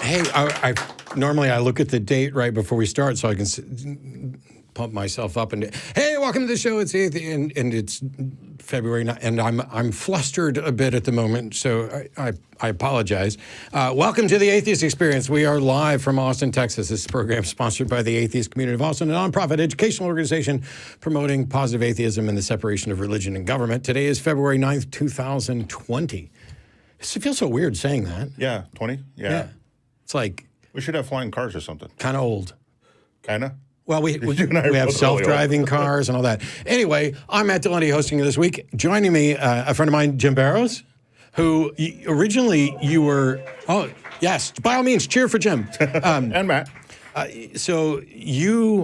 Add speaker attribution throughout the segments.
Speaker 1: Hey, normally I look at the date right before we start so I can pump myself up and hey, welcome to the show. It's and it's February, and I'm flustered a bit at the moment, so I apologize. Welcome to the Atheist Experience. We are live from Austin, Texas. This program is sponsored by the Atheist Community of Austin, a nonprofit educational organization promoting positive atheism and the separation of religion and government. Today is February 9th, 2020. It feels so weird saying that.
Speaker 2: Yeah, 20? Yeah.
Speaker 1: It's like...
Speaker 2: We should have flying cars or something.
Speaker 1: Kind of old.
Speaker 2: Kind of?
Speaker 1: Well, we have self-driving cars and all that. Anyway, I'm Matt Dillahunty hosting this week. Joining me, a friend of mine, Jim Barrows, who originally you were... Oh, yes, by all means, cheer for Jim.
Speaker 2: And Matt.
Speaker 1: So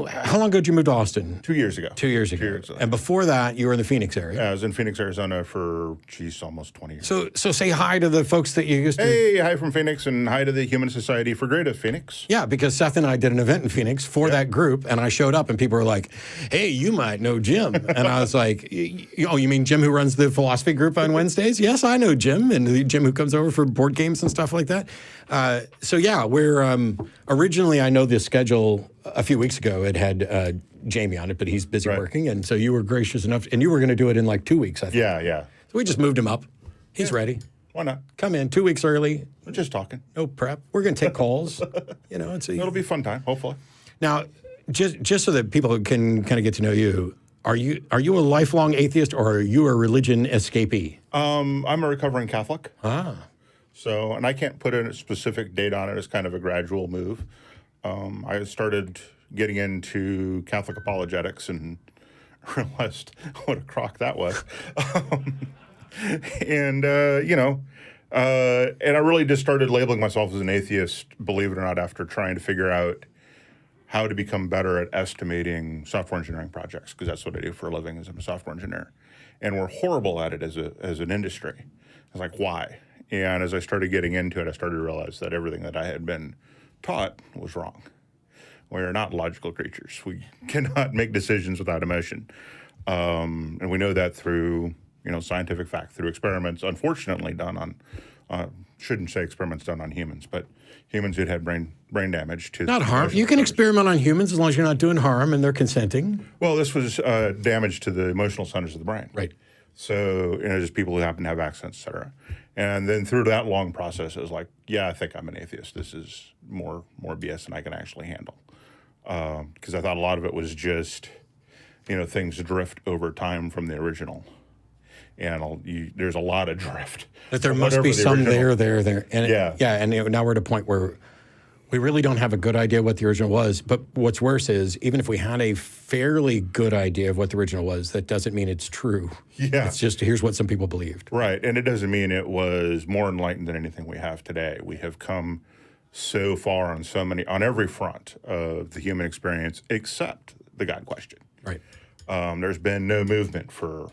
Speaker 1: how long ago did you move to Austin?
Speaker 2: 2 years ago.
Speaker 1: 2 years ago. And before that, you were in the Phoenix area.
Speaker 2: Yeah, I was in Phoenix, Arizona for, almost 20 years.
Speaker 1: So say hi to the folks that you used to...
Speaker 2: Hey, hi from Phoenix, and hi to the Human Society for Greater Phoenix.
Speaker 1: Yeah, because Seth and I did an event in Phoenix for that group, and I showed up, and people were like, hey, you might know Jim. And I was like, oh, you mean Jim who runs the philosophy group on Wednesdays? Yes, I know Jim, and the Jim who comes over for board games and stuff like that. So yeah, we're originally, I know the schedule a few weeks ago, it had Jamie on it, but he's busy working, and so you were gracious enough, and you were going to do it in like 2 weeks, I think.
Speaker 2: Yeah.
Speaker 1: So we just moved him up. He's ready.
Speaker 2: Why not?
Speaker 1: Come in 2 weeks early.
Speaker 2: We're just talking.
Speaker 1: No prep. We're going to take calls.
Speaker 2: It'll be a fun time, hopefully.
Speaker 1: Now, just so that people can kind of get to know you, are you a lifelong atheist, or are you a religion escapee?
Speaker 2: I'm a recovering Catholic.
Speaker 1: Ah.
Speaker 2: So, and I can't put a specific date on it. It's kind of a gradual move. I started getting into Catholic apologetics and realized what a crock that was. And I really just started labeling myself as an atheist, believe it or not, after trying to figure out how to become better at estimating software engineering projects, because that's what I do for a living, is I'm a software engineer. And we're horrible at it as an industry. I was like, why? And as I started getting into it, I started to realize that everything that I had been taught was wrong. We are not logical creatures. We cannot make decisions without emotion. And we know that through, scientific fact, through experiments, unfortunately done on, shouldn't say experiments done on humans, but humans who'd had brain damage to...
Speaker 1: Not harm. You can experiment on humans as long as you're not doing harm and they're consenting.
Speaker 2: Well, this was damage to the emotional centers of the brain.
Speaker 1: Right.
Speaker 2: So, just people who happen to have accents, et cetera. And then through that long process, it was like, yeah, I think I'm an atheist. This is more BS than I can actually handle. Because I thought a lot of it was just, things drift over time from the original. And there's a lot of drift.
Speaker 1: That there must be some there. And and now we're at a point where we really don't have a good idea what the original was. But what's worse is, even if we had a fairly good idea of what the original was, that doesn't mean it's true.
Speaker 2: Yeah.
Speaker 1: It's just, here's what some people believed.
Speaker 2: Right. And it doesn't mean it was more enlightened than anything we have today. We have come so far on every front of the human experience, except the God question.
Speaker 1: Right.
Speaker 2: There's been no movement for...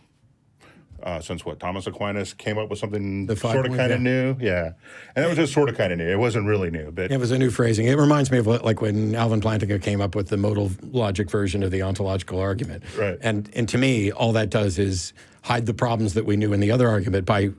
Speaker 2: since Thomas Aquinas came up with something sort of kind of new. Yeah. And it was just sort of kind of new. It wasn't really new, but...
Speaker 1: It was a new phrasing. It reminds me of like when Alvin Plantinga came up with the modal logic version of the ontological argument.
Speaker 2: Right.
Speaker 1: And to me, all that does is hide the problems that we knew in the other argument by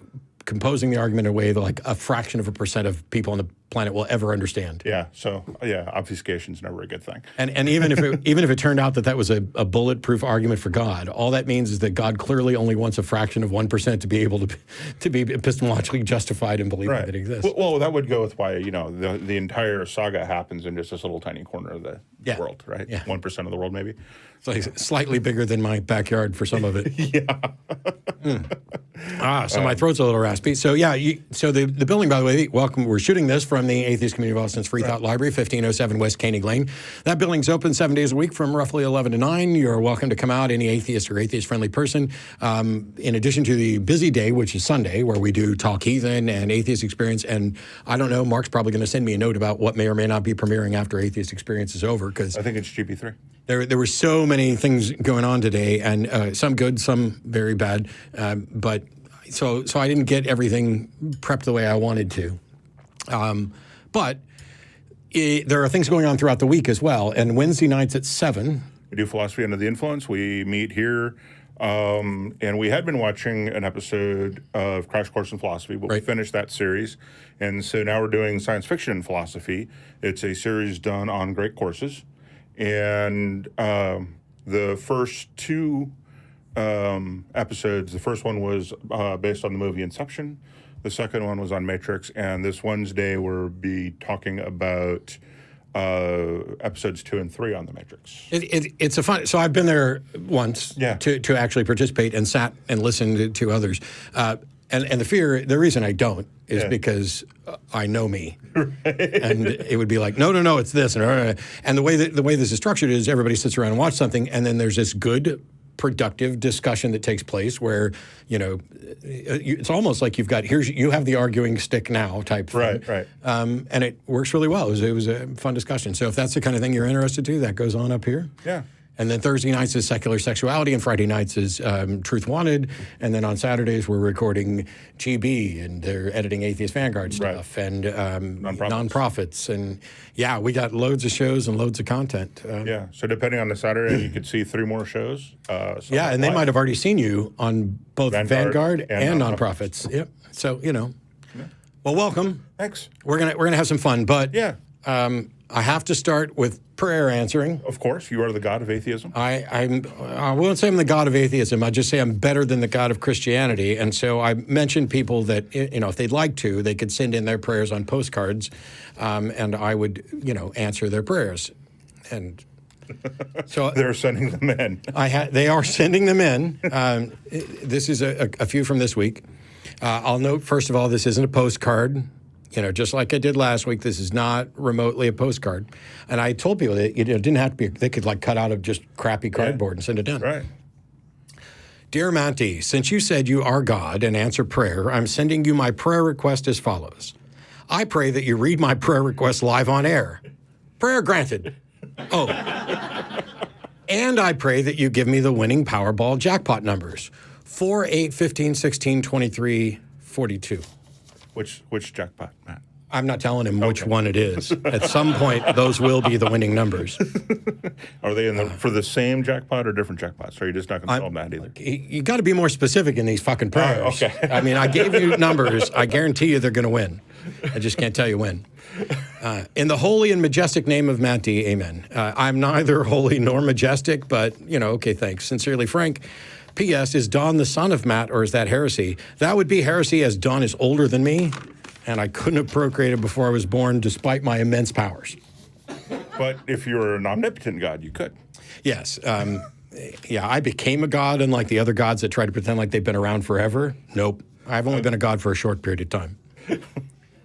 Speaker 1: composing the argument in a way that like a fraction of a percent of people on the planet will ever understand.
Speaker 2: Yeah. So obfuscation's never a good thing.
Speaker 1: And even if it turned out that was a bulletproof argument for God, all that means is that God clearly only wants a fraction of 1% to be able to be epistemologically justified in believing that it exists.
Speaker 2: Well, that would go with why the entire saga happens in just this little tiny corner of the world, right? Yeah. 1% of the world, maybe.
Speaker 1: It's like slightly bigger than my backyard for some of it. So my throat's a little raspy. So so the building, by the way, welcome. We're shooting this from the Atheist Community of Austin's Free Thought Library, 1507 West Koenig Lane. That building's open 7 days a week from roughly 11 to 9. You're welcome to come out, any atheist or atheist-friendly person. In addition to the busy day, which is Sunday, where we do Talk Heathen and Atheist Experience. And I don't know, Mark's probably going to send me a note about what may or may not be premiering after Atheist Experience is over. Because
Speaker 2: I think it's GP3.
Speaker 1: There were so many things going on today, and some good, some very bad. But so I didn't get everything prepped the way I wanted to. But there are things going on throughout the week as well. And Wednesday nights at 7.
Speaker 2: We do Philosophy Under the Influence. We meet here And we had been watching an episode of Crash Course in Philosophy, but we finished that series. And so now we're doing Science Fiction in Philosophy. It's a series done on great courses. And the first two episodes, the first one was based on the movie Inception. The second one was on Matrix. And this Wednesday, we'll be talking about episodes 2 and 3 on the Matrix.
Speaker 1: It's a fun. So I've been there once to actually participate and sat and listened to others. And the reason I don't is because I know me, and it would be like, no, it's this, and the way this is structured is everybody sits around and watch something, and then there's this good, productive discussion that takes place where, it's almost like you have the arguing stick now type thing.
Speaker 2: Right.
Speaker 1: And it works really well. It was a fun discussion. So if that's the kind of thing you're interested to, that goes on up here.
Speaker 2: Yeah.
Speaker 1: And then Thursday nights is Secular Sexuality, and Friday nights is Truth Wanted. And then on Saturdays, we're recording GB, and they're editing Atheist Vanguard stuff, and nonprofits. And we got loads of shows and loads of content.
Speaker 2: So depending on the Saturday, you could see 3 more shows.
Speaker 1: And they might have already seen you on both Vanguard and nonprofits. Yep. So, Well, welcome.
Speaker 2: Thanks.
Speaker 1: We're gonna have some fun, but I have to start with prayer answering.
Speaker 2: Of course, you are the God of atheism.
Speaker 1: I won't say I'm the God of atheism. I just say I'm better than the God of Christianity. And so I mentioned people that, if they'd like to, they could send in their prayers on postcards, and I would, answer their prayers. And so
Speaker 2: they're sending them in.
Speaker 1: They are sending them in. This is a few from this week. I'll note, first of all, this isn't a postcard. Just like I did last week, this is not remotely a postcard. And I told people that it didn't have to be, they could cut out of just crappy cardboard and send it in.
Speaker 2: Right.
Speaker 1: Dear Manti, since you said you are God and answer prayer, I'm sending you my prayer request as follows. I pray that you read my prayer request live on air. Prayer granted. Oh. And I pray that you give me the winning Powerball jackpot numbers. 4, 8, 15, 16, 23, 42.
Speaker 2: Which jackpot, Matt?
Speaker 1: I'm not telling him which one it is. At some point, those will be the winning numbers.
Speaker 2: Are they for the same jackpot or different jackpots? Or are you just not going to tell them that either?
Speaker 1: You got to be more specific in these fucking prayers.
Speaker 2: Okay.
Speaker 1: I mean, I gave you numbers. I guarantee you they're going to win. I just can't tell you when. In the holy and majestic name of Manti, amen. I'm neither holy nor majestic, but, okay, thanks. Sincerely, Frank. P.S. Is Don the son of Matt, or is that heresy? That would be heresy, as Don is older than me, and I couldn't have procreated before I was born, despite my immense powers.
Speaker 2: But if you were an omnipotent God, you could.
Speaker 1: Yes. I became a god, unlike the other gods that try to pretend like they've been around forever. Nope. I've only been a god for a short period of time.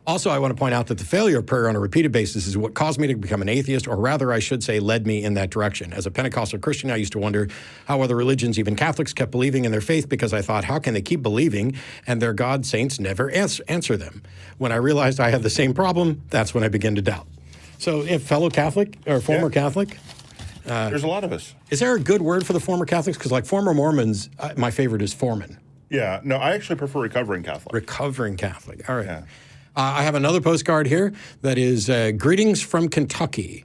Speaker 1: Also, I want to point out that the failure of prayer on a repeated basis is what caused me to become an atheist, or rather, I should say, led me in that direction. As a Pentecostal Christian, I used to wonder how other religions, even Catholics, kept believing in their faith, because I thought, how can they keep believing and their God saints never answer them? When I realized I had the same problem, that's when I began to doubt. So, if fellow Catholic or former Catholic,
Speaker 2: there's a lot of us.
Speaker 1: Is there a good word for the former Catholics? Because, like former Mormons, my favorite is foreman.
Speaker 2: Yeah, no, I actually prefer recovering Catholic.
Speaker 1: Recovering Catholic. All right.
Speaker 2: Yeah.
Speaker 1: I have another postcard here that is greetings from Kentucky.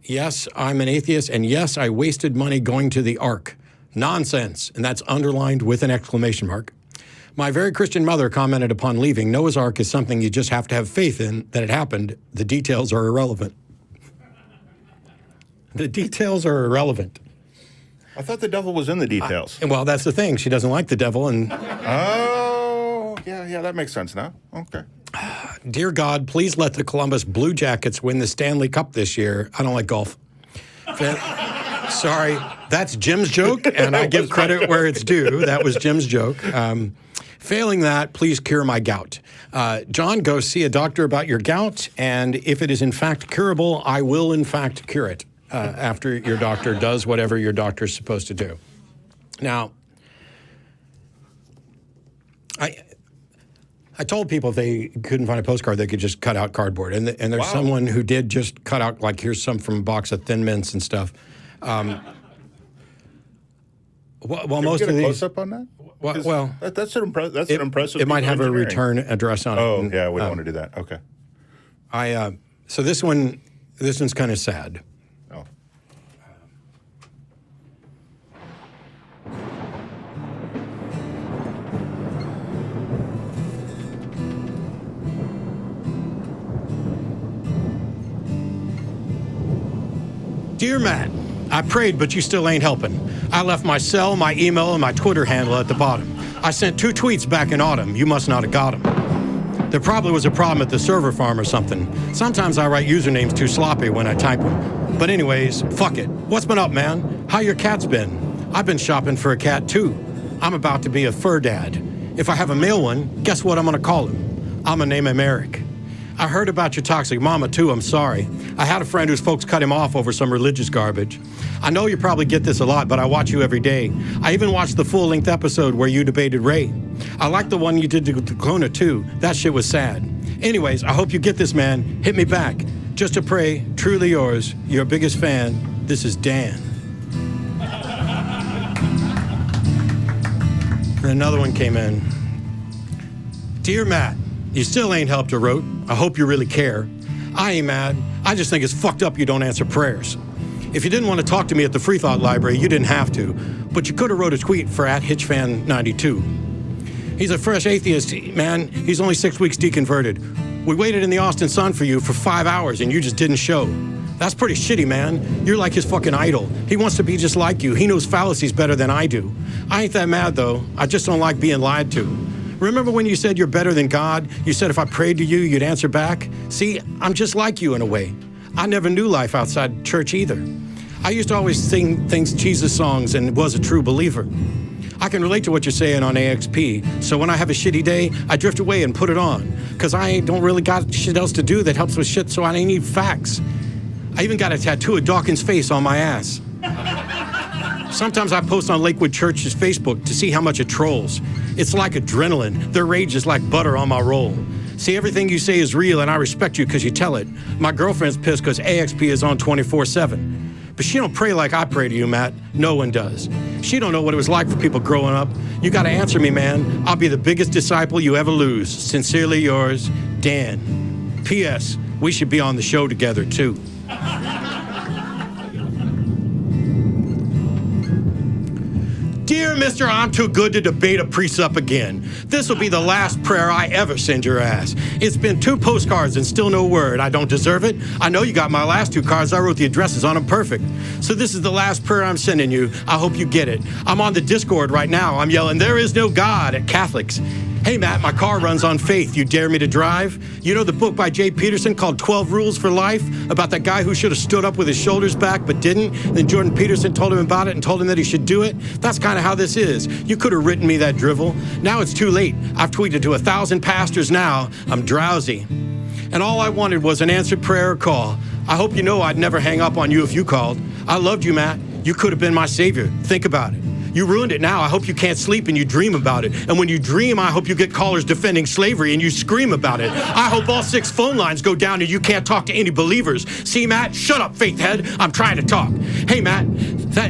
Speaker 1: Yes, I'm an atheist, and yes, I wasted money going to the Ark. Nonsense, and that's underlined with an exclamation mark. My very Christian mother commented upon leaving, Noah's Ark is something you just have to have faith in that it happened. The details are irrelevant. The details are irrelevant.
Speaker 2: I thought the devil was in the details.
Speaker 1: Well, that's the thing. She doesn't like the devil, and...
Speaker 2: Oh, yeah, that makes sense now. Okay.
Speaker 1: Dear God, please let the Columbus Blue Jackets win the Stanley Cup this year. I don't like golf. Sorry, that's Jim's joke, and I give credit where it's due. That was Jim's joke. Failing that, please cure my gout. John, go see a doctor about your gout, and if it is in fact curable, I will in fact cure it after your doctor does whatever your doctor is supposed to do. Now, I told people if they couldn't find a postcard, they could just cut out cardboard. And there's someone who did just cut out, like, here's some from a box of Thin Mints and stuff. Well, most of these.
Speaker 2: Close-up on that?
Speaker 1: Well,
Speaker 2: that's an impressive.
Speaker 1: It might have a return address on it.
Speaker 2: Oh, yeah, we don't want to do that. Okay.
Speaker 1: So this one's kind of sad.
Speaker 2: Oh.
Speaker 1: Dear Matt, I prayed, but you still ain't helping. I left my cell, my email, and my Twitter handle at the bottom. I sent 2 tweets back in autumn. You must not have got them. There probably was a problem at the server farm or something. Sometimes I write usernames too sloppy when I type them. But anyways, fuck it. What's been up, man? How your cat's been? I've been shopping for a cat too. I'm about to be a fur dad. If I have a male one, guess what I'm gonna call him? I'm gonna name him Eric. I heard about your toxic mama too, I'm sorry. I had a friend whose folks cut him off over some religious garbage. I know you probably get this a lot, but I watch you every day. I even watched the full-length episode where you debated Ray. I like the one you did to Kona too. That shit was sad. Anyways, I hope you get this, man. Hit me back. Just to pray, truly yours, your biggest fan. This is Dan. And another one came in. Dear Matt, you still ain't helped or wrote. I hope you really care. I ain't mad. I just think it's fucked up you don't answer prayers. If you didn't want to talk to me at the Free Thought Library, you didn't have to. But you could have wrote a tweet for @HitchFan92. He's a fresh atheist, man. He's only 6 weeks deconverted. We waited in the Austin Sun for you for 5 hours and you just didn't show. That's pretty shitty, man. You're like his fucking idol. He wants to be just like you. He knows fallacies better than I do. I ain't that mad, though. I just don't like being lied to. Remember when you said you're better than God? You said if I prayed to you, you'd answer back? See, I'm just like you in a way. I never knew life outside church either. I used to always sing Jesus songs and was a true believer. I can relate to what you're saying on AXP, so when I have a shitty day, I drift away and put it on, because I don't really got shit else to do that helps with shit, so I ain't need facts. I even got a tattoo of Dawkins' face on my ass. Sometimes I post on Lakewood Church's Facebook to see how much it trolls. It's like adrenaline. Their rage is like butter on my roll. See, everything you say is real, and I respect you because you tell it. My girlfriend's pissed because AXP is on 24/7. But she don't pray like I pray to you, Matt. No one does. She don't know what it was like for people growing up. You got to answer me, man. I'll be the biggest disciple you ever lose. Sincerely yours, Dan. P.S. We should be on the show together, too. Dear Mr. I'm too good to debate a precept again. This will be the last prayer I ever send your ass. It's been 2 postcards and still no word. I don't deserve it. I know you got my last 2 cards. I wrote the addresses on them perfect. So this is the last prayer I'm sending you. I hope you get it. I'm on the Discord right now. I'm yelling, there is no God at Catholics. Hey, Matt, my car runs on faith. You dare me to drive? You know the book by Jay Peterson called 12 Rules for Life? About that guy who should have stood up with his shoulders back but didn't? Then Jordan Peterson told him about it and told him that he should do it? That's kind of how this is. You could have written me that drivel. Now it's too late. I've tweeted to 1,000 pastors now. I'm drowsy. And all I wanted was an answered prayer or call. I hope you know I'd never hang up on you if you called. I loved you, Matt. You could have been my savior. Think about it. You ruined it now. I hope you can't sleep and you dream about it. And when you dream, I hope you get callers defending slavery and you scream about it. I hope all 6 phone lines go down and you can't talk to any believers. See, Matt? Shut up, faith head. I'm trying to talk. Hey, Matt,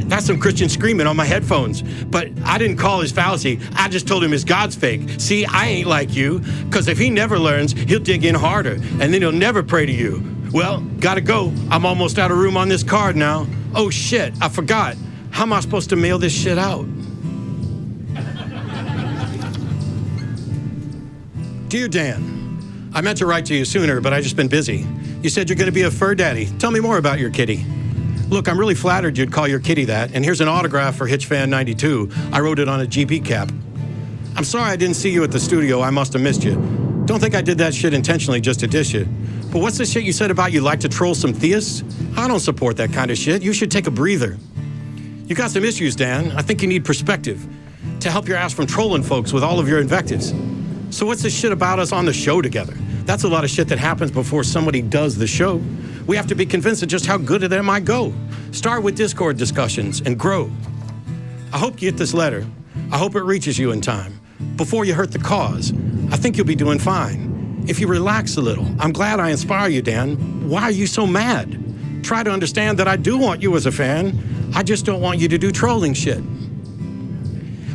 Speaker 1: that's some Christian screaming on my headphones. But I didn't call his fallacy. I just told him his God's fake. See, I ain't like you. Because if he never learns, he'll dig in harder. And then he'll never pray to you. Well, gotta go. I'm almost out of room on this card now. Oh, shit, I forgot. How am I supposed to mail this shit out? Dear Dan, I meant to write to you sooner, but I've just been busy. You said you're going to be a fur daddy. Tell me more about your kitty. Look, I'm really flattered you'd call your kitty that, and here's an autograph for HitchFan92. I wrote it on a GB cap. I'm sorry I didn't see you at the studio. I must have missed you. Don't think I did that shit intentionally just to dish you. But what's the shit you said about you like to troll some theists? I don't support that kind of shit. You should take a breather. You got some issues, Dan. I think you need perspective to help your ass from trolling folks with all of your invectives. So what's this shit about us on the show together? That's a lot of shit that happens before somebody does the show. We have to be convinced of just how good it might go. Start with Discord discussions and grow. I hope you get this letter. I hope it reaches you in time. Before you hurt the cause, I think you'll be doing fine. If you relax a little, I'm glad I inspire you, Dan. Why are you so mad? Try to understand that I do want you as a fan. I just don't want you to do trolling shit.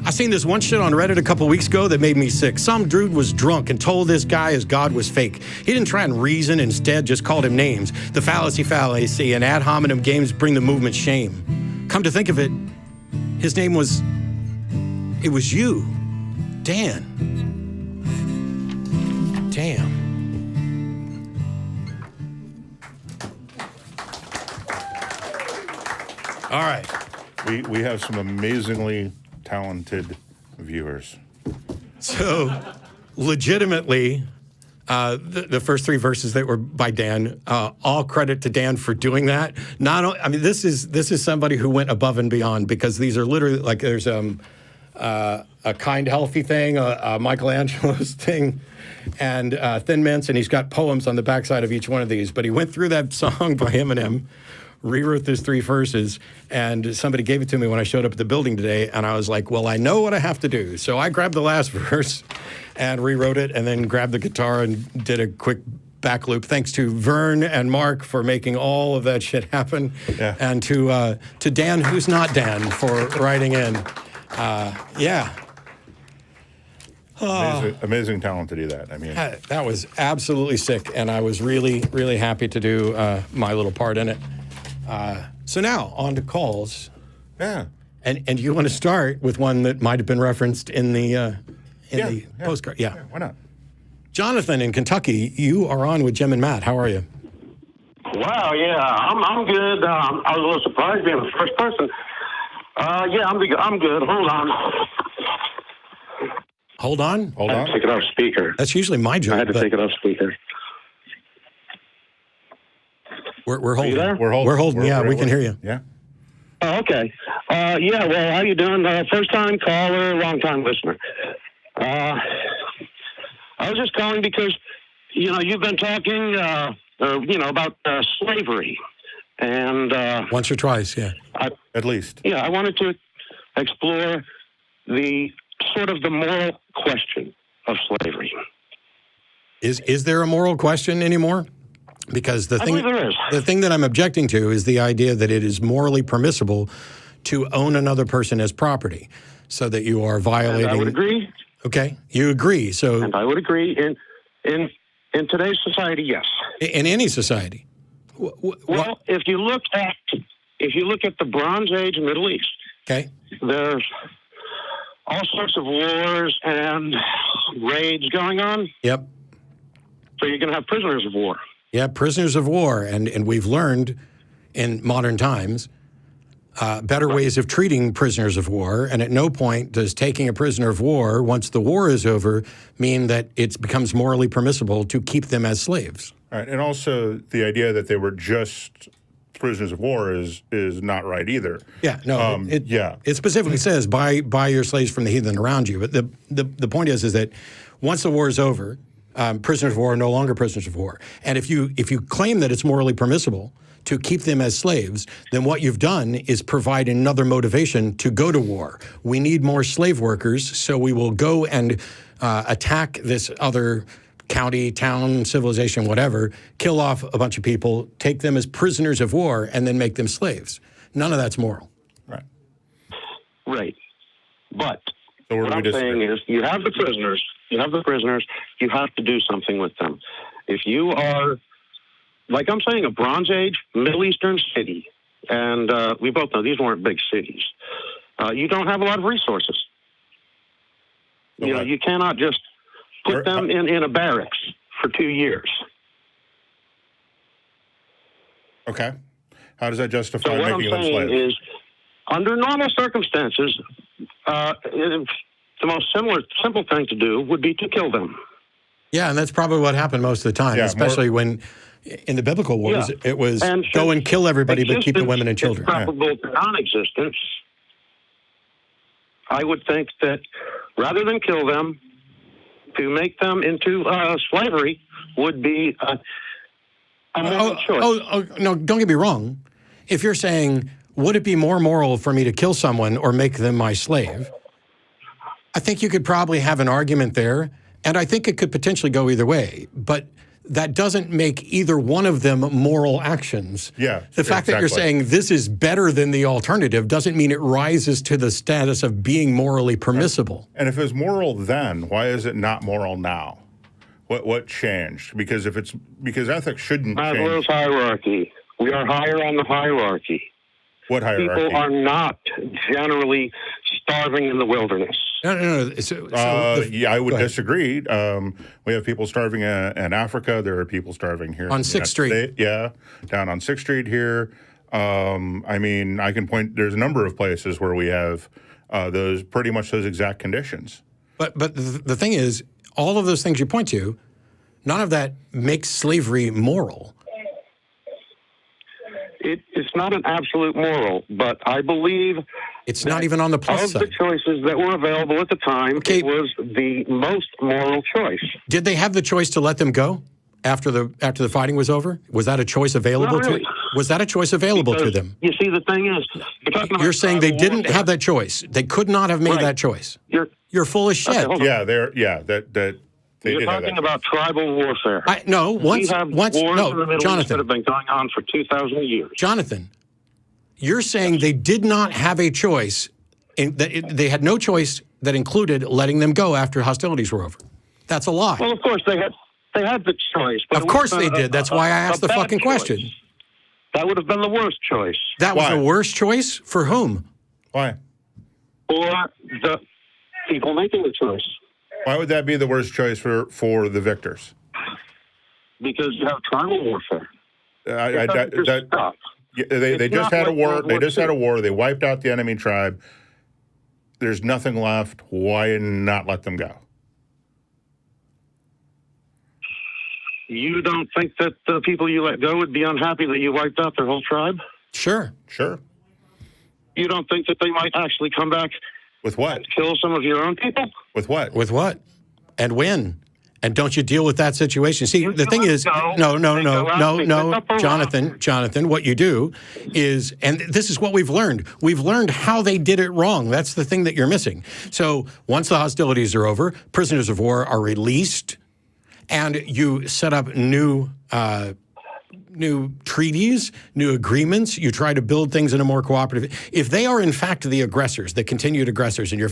Speaker 1: I seen this one shit on Reddit a couple weeks ago that made me sick. Some dude was drunk and told this guy his God was fake. He didn't try and reason, instead just called him names. The fallacy, and ad hominem games bring the movement shame. Come to think of it, his name was, it was you, Dan. Damn. All right.
Speaker 2: We have some amazingly talented viewers.
Speaker 1: So, legitimately, the first three verses that were by Dan, all credit to Dan for doing that. I mean, this is somebody who went above and beyond, because these are literally like there's a kind, healthy thing, a Michelangelo's thing, and Thin Mints, and he's got poems on the backside of each one of these. But he went through that song by Eminem, rewrote those three verses, and somebody gave it to me when I showed up at the building today, and I was like, well, I know what I have to do. So I grabbed the last verse and rewrote it, and then grabbed the guitar and did a quick back loop. Thanks to Vern and Mark for making all of that shit happen, and to Dan, who's not Dan, for writing in.
Speaker 2: Amazing talent to do that. I mean,
Speaker 1: that was absolutely sick, and I was really, really happy to do my little part in it. So now, on to calls.
Speaker 2: Yeah.
Speaker 1: And you want to start with one that might have been referenced in the postcard? Yeah.
Speaker 2: Why not?
Speaker 1: Jonathan in Kentucky, you are on with Jim and Matt. How are you?
Speaker 3: Wow, yeah, I'm good. I was a little surprised being the first person. I'm good. Hold on.
Speaker 1: Hold on.
Speaker 2: Hold
Speaker 3: I
Speaker 2: on.
Speaker 3: had to take it off speaker.
Speaker 1: That's usually my job.
Speaker 3: I had to take it off speaker.
Speaker 1: We're holding.
Speaker 3: you there?
Speaker 2: We're holding.
Speaker 1: We're holding. Yeah, we can hear you.
Speaker 2: Yeah.
Speaker 3: Oh, okay. Well, how you doing? First time caller, long time listener. I was just calling because, you've been talking, about slavery. And
Speaker 1: Once or twice, yeah.
Speaker 2: At least.
Speaker 3: I wanted to explore the moral question of slavery.
Speaker 1: Is there a moral question anymore? Because
Speaker 3: I believe there is.
Speaker 1: the thing that I'm objecting to is the idea that it is morally permissible to own another person as property, so that you are violating.
Speaker 3: And I would agree.
Speaker 1: Okay, you agree. So,
Speaker 3: And I would agree in today's society, yes.
Speaker 1: in any society.
Speaker 3: Well, if you look at the Bronze Age Middle East,
Speaker 1: Okay.
Speaker 3: there's all sorts of wars and raids going on.
Speaker 1: Yep.
Speaker 3: So you're going to have prisoners of war.
Speaker 1: Yeah, prisoners of war, and we've learned in modern times better ways of treating prisoners of war. And at no point does taking a prisoner of war, once the war is over, mean that it becomes morally permissible to keep them as slaves.
Speaker 2: Right. And also the idea that they were just prisoners of war is not right either.
Speaker 1: Yeah, no. It specifically says buy your slaves from the heathen around you. But the point is that once the war is over, prisoners of war are no longer prisoners of war. And if you claim that it's morally permissible to keep them as slaves, then what you've done is provide another motivation to go to war. We need more slave workers, so we will go and attack this other county, town, civilization, whatever, kill off a bunch of people, take them as prisoners of war, and then make them slaves. None of that's moral.
Speaker 2: Right.
Speaker 3: Right. But
Speaker 2: So
Speaker 3: what I'm saying is you have the prisoners, you have to do something with them. If you are, like I'm saying, a Bronze Age Middle Eastern city, and we both know these weren't big cities, you don't have a lot of resources.
Speaker 2: Okay.
Speaker 3: You cannot just put them in a barracks for 2 years.
Speaker 2: Okay. How does that justify
Speaker 3: So what
Speaker 2: making
Speaker 3: I'm
Speaker 2: them
Speaker 3: saying
Speaker 2: slaves?
Speaker 3: is, under normal circumstances, the most simple thing to do would be to kill them.
Speaker 1: Yeah, and that's probably what happened most of the time, especially when in the biblical wars, it was go and kill everybody but keep the women and children.
Speaker 3: It's probable non-existence. I would think that rather than kill them, to make them into slavery would be a moral choice.
Speaker 1: No, don't get me wrong. If you're saying, would it be more moral for me to kill someone or make them my slave? I think you could probably have an argument there, and I think it could potentially go either way. But that doesn't make either one of them moral actions.
Speaker 2: Yeah,
Speaker 1: the fact that you're saying this is better than the alternative doesn't mean it rises to the status of being morally permissible.
Speaker 2: And if it's moral then, why is it not moral now? What changed? Because ethics shouldn't change.
Speaker 3: Maslow's hierarchy. We are higher on the hierarchy.
Speaker 2: What hierarchy?
Speaker 3: People are not generally starving in the wilderness.
Speaker 1: No.
Speaker 2: I would disagree. We have people starving in Africa. There are people starving here
Speaker 1: on 6th Street.
Speaker 2: Yeah, down on 6th Street here. I mean, I can point. There's a number of places where we have those exact conditions.
Speaker 1: But the thing is, all of those things you point to, none of that makes slavery moral.
Speaker 3: It's not an absolute moral, but I believe
Speaker 1: it's not even on the plus
Speaker 3: of
Speaker 1: side.
Speaker 3: the choices that were available at the time, it was the most moral choice.
Speaker 1: Did they have the choice to let them go after the fighting was over? Was that a choice available
Speaker 3: Not really.
Speaker 1: Was that a choice available to them?
Speaker 3: You see, the thing is,
Speaker 1: you're saying they didn't have that choice. They could not have made that choice. You're full of shit.
Speaker 3: Okay,
Speaker 1: You're
Speaker 3: talking about tribal warfare.
Speaker 1: Wars
Speaker 3: in the Middle East
Speaker 1: Jonathan,
Speaker 3: that have been going on for 2,000 years.
Speaker 1: Jonathan, you're saying they did not have a choice. They had no choice that included letting them go after hostilities were over. That's a lie.
Speaker 3: Well, of course they had the choice. But
Speaker 1: of course they did. That's why I asked the fucking question.
Speaker 3: That would have been the worst choice.
Speaker 1: That was the worst choice for whom?
Speaker 2: Why?
Speaker 3: For the people making the choice.
Speaker 2: Why would that be the worst choice for the victors?
Speaker 3: Because you have tribal warfare.
Speaker 2: They just had a war. They just had a war. They wiped out the enemy tribe. There's nothing left. Why not let them go?
Speaker 3: You don't think that the people you let go would be unhappy that you wiped out their whole tribe?
Speaker 1: Sure.
Speaker 3: You don't think that they might actually come back
Speaker 2: with what?
Speaker 3: And kill some of your own people?
Speaker 2: With what?
Speaker 1: With what? And when? And don't you deal with that situation? See, the thing is, no, Jonathan, what you do is, and this is what we've learned how they did it wrong. That's the thing that you're missing. So once the hostilities are over, prisoners of war are released, and you set up new treaties, new agreements. You try to build things in a more cooperative. If they are in fact the aggressors, the continued aggressors, and you're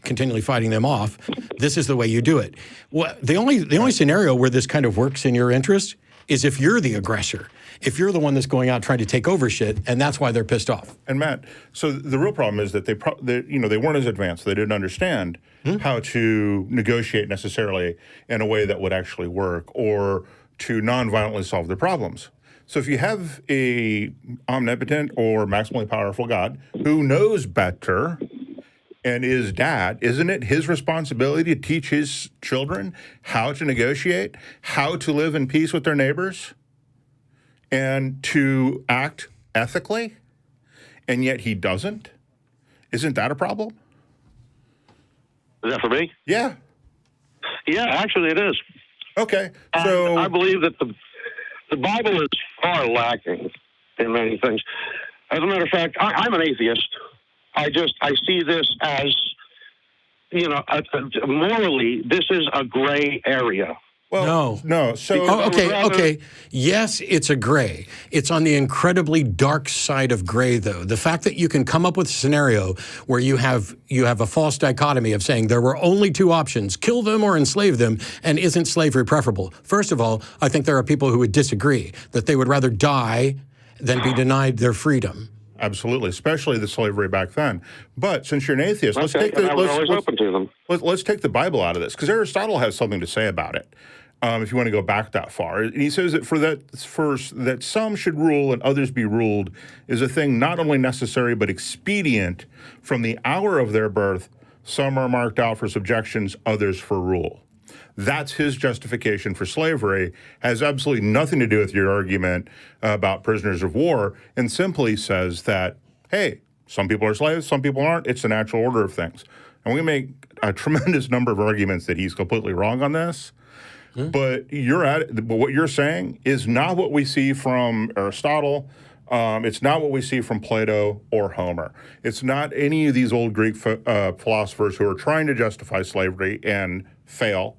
Speaker 1: continually fighting them off, this is the way you do it. Well, the only scenario where this kind of works in your interest is if you're the aggressor, if you're the one that's going out trying to take over shit, and that's why they're pissed off.
Speaker 2: And Matt, so the real problem is that they weren't as advanced. They didn't understand how to negotiate necessarily in a way that would actually work, or to non-violently solve their problems. So if you have a omnipotent or maximally powerful God who knows better and is dad, isn't it his responsibility to teach his children how to negotiate, how to live in peace with their neighbors, and to act ethically? And yet he doesn't? Isn't that a problem?
Speaker 3: Is that for me?
Speaker 2: Yeah.
Speaker 3: Yeah, actually it is.
Speaker 2: Okay, so
Speaker 3: I believe that the Bible is far lacking in many things. As a matter of fact, I'm an atheist. I see this as, morally, this is a gray area.
Speaker 2: Well, no. So
Speaker 1: okay. Yes, it's a gray. It's on the incredibly dark side of gray, though. The fact that you can come up with a scenario where you have a false dichotomy of saying there were only two options: kill them or enslave them, and isn't slavery preferable? First of all, I think there are people who would disagree, that they would rather die than be denied their freedom.
Speaker 2: Absolutely, especially the slavery back then. But since you're an atheist, let's take the Bible out of this, because Aristotle has something to say about it. If you want to go back that far, and he says that that some should rule and others be ruled is a thing not only necessary but expedient from the hour of their birth. Some are marked out for subjections, others for rule. That's his justification for slavery. Has absolutely nothing to do with your argument about prisoners of war, and simply says that, hey, some people are slaves, some people aren't. It's the natural order of things. And we make a tremendous number of arguments that he's completely wrong on this. But what you're saying is not what we see from Aristotle. It's not what we see from Plato or Homer. It's not any of these old Greek philosophers who are trying to justify slavery and fail.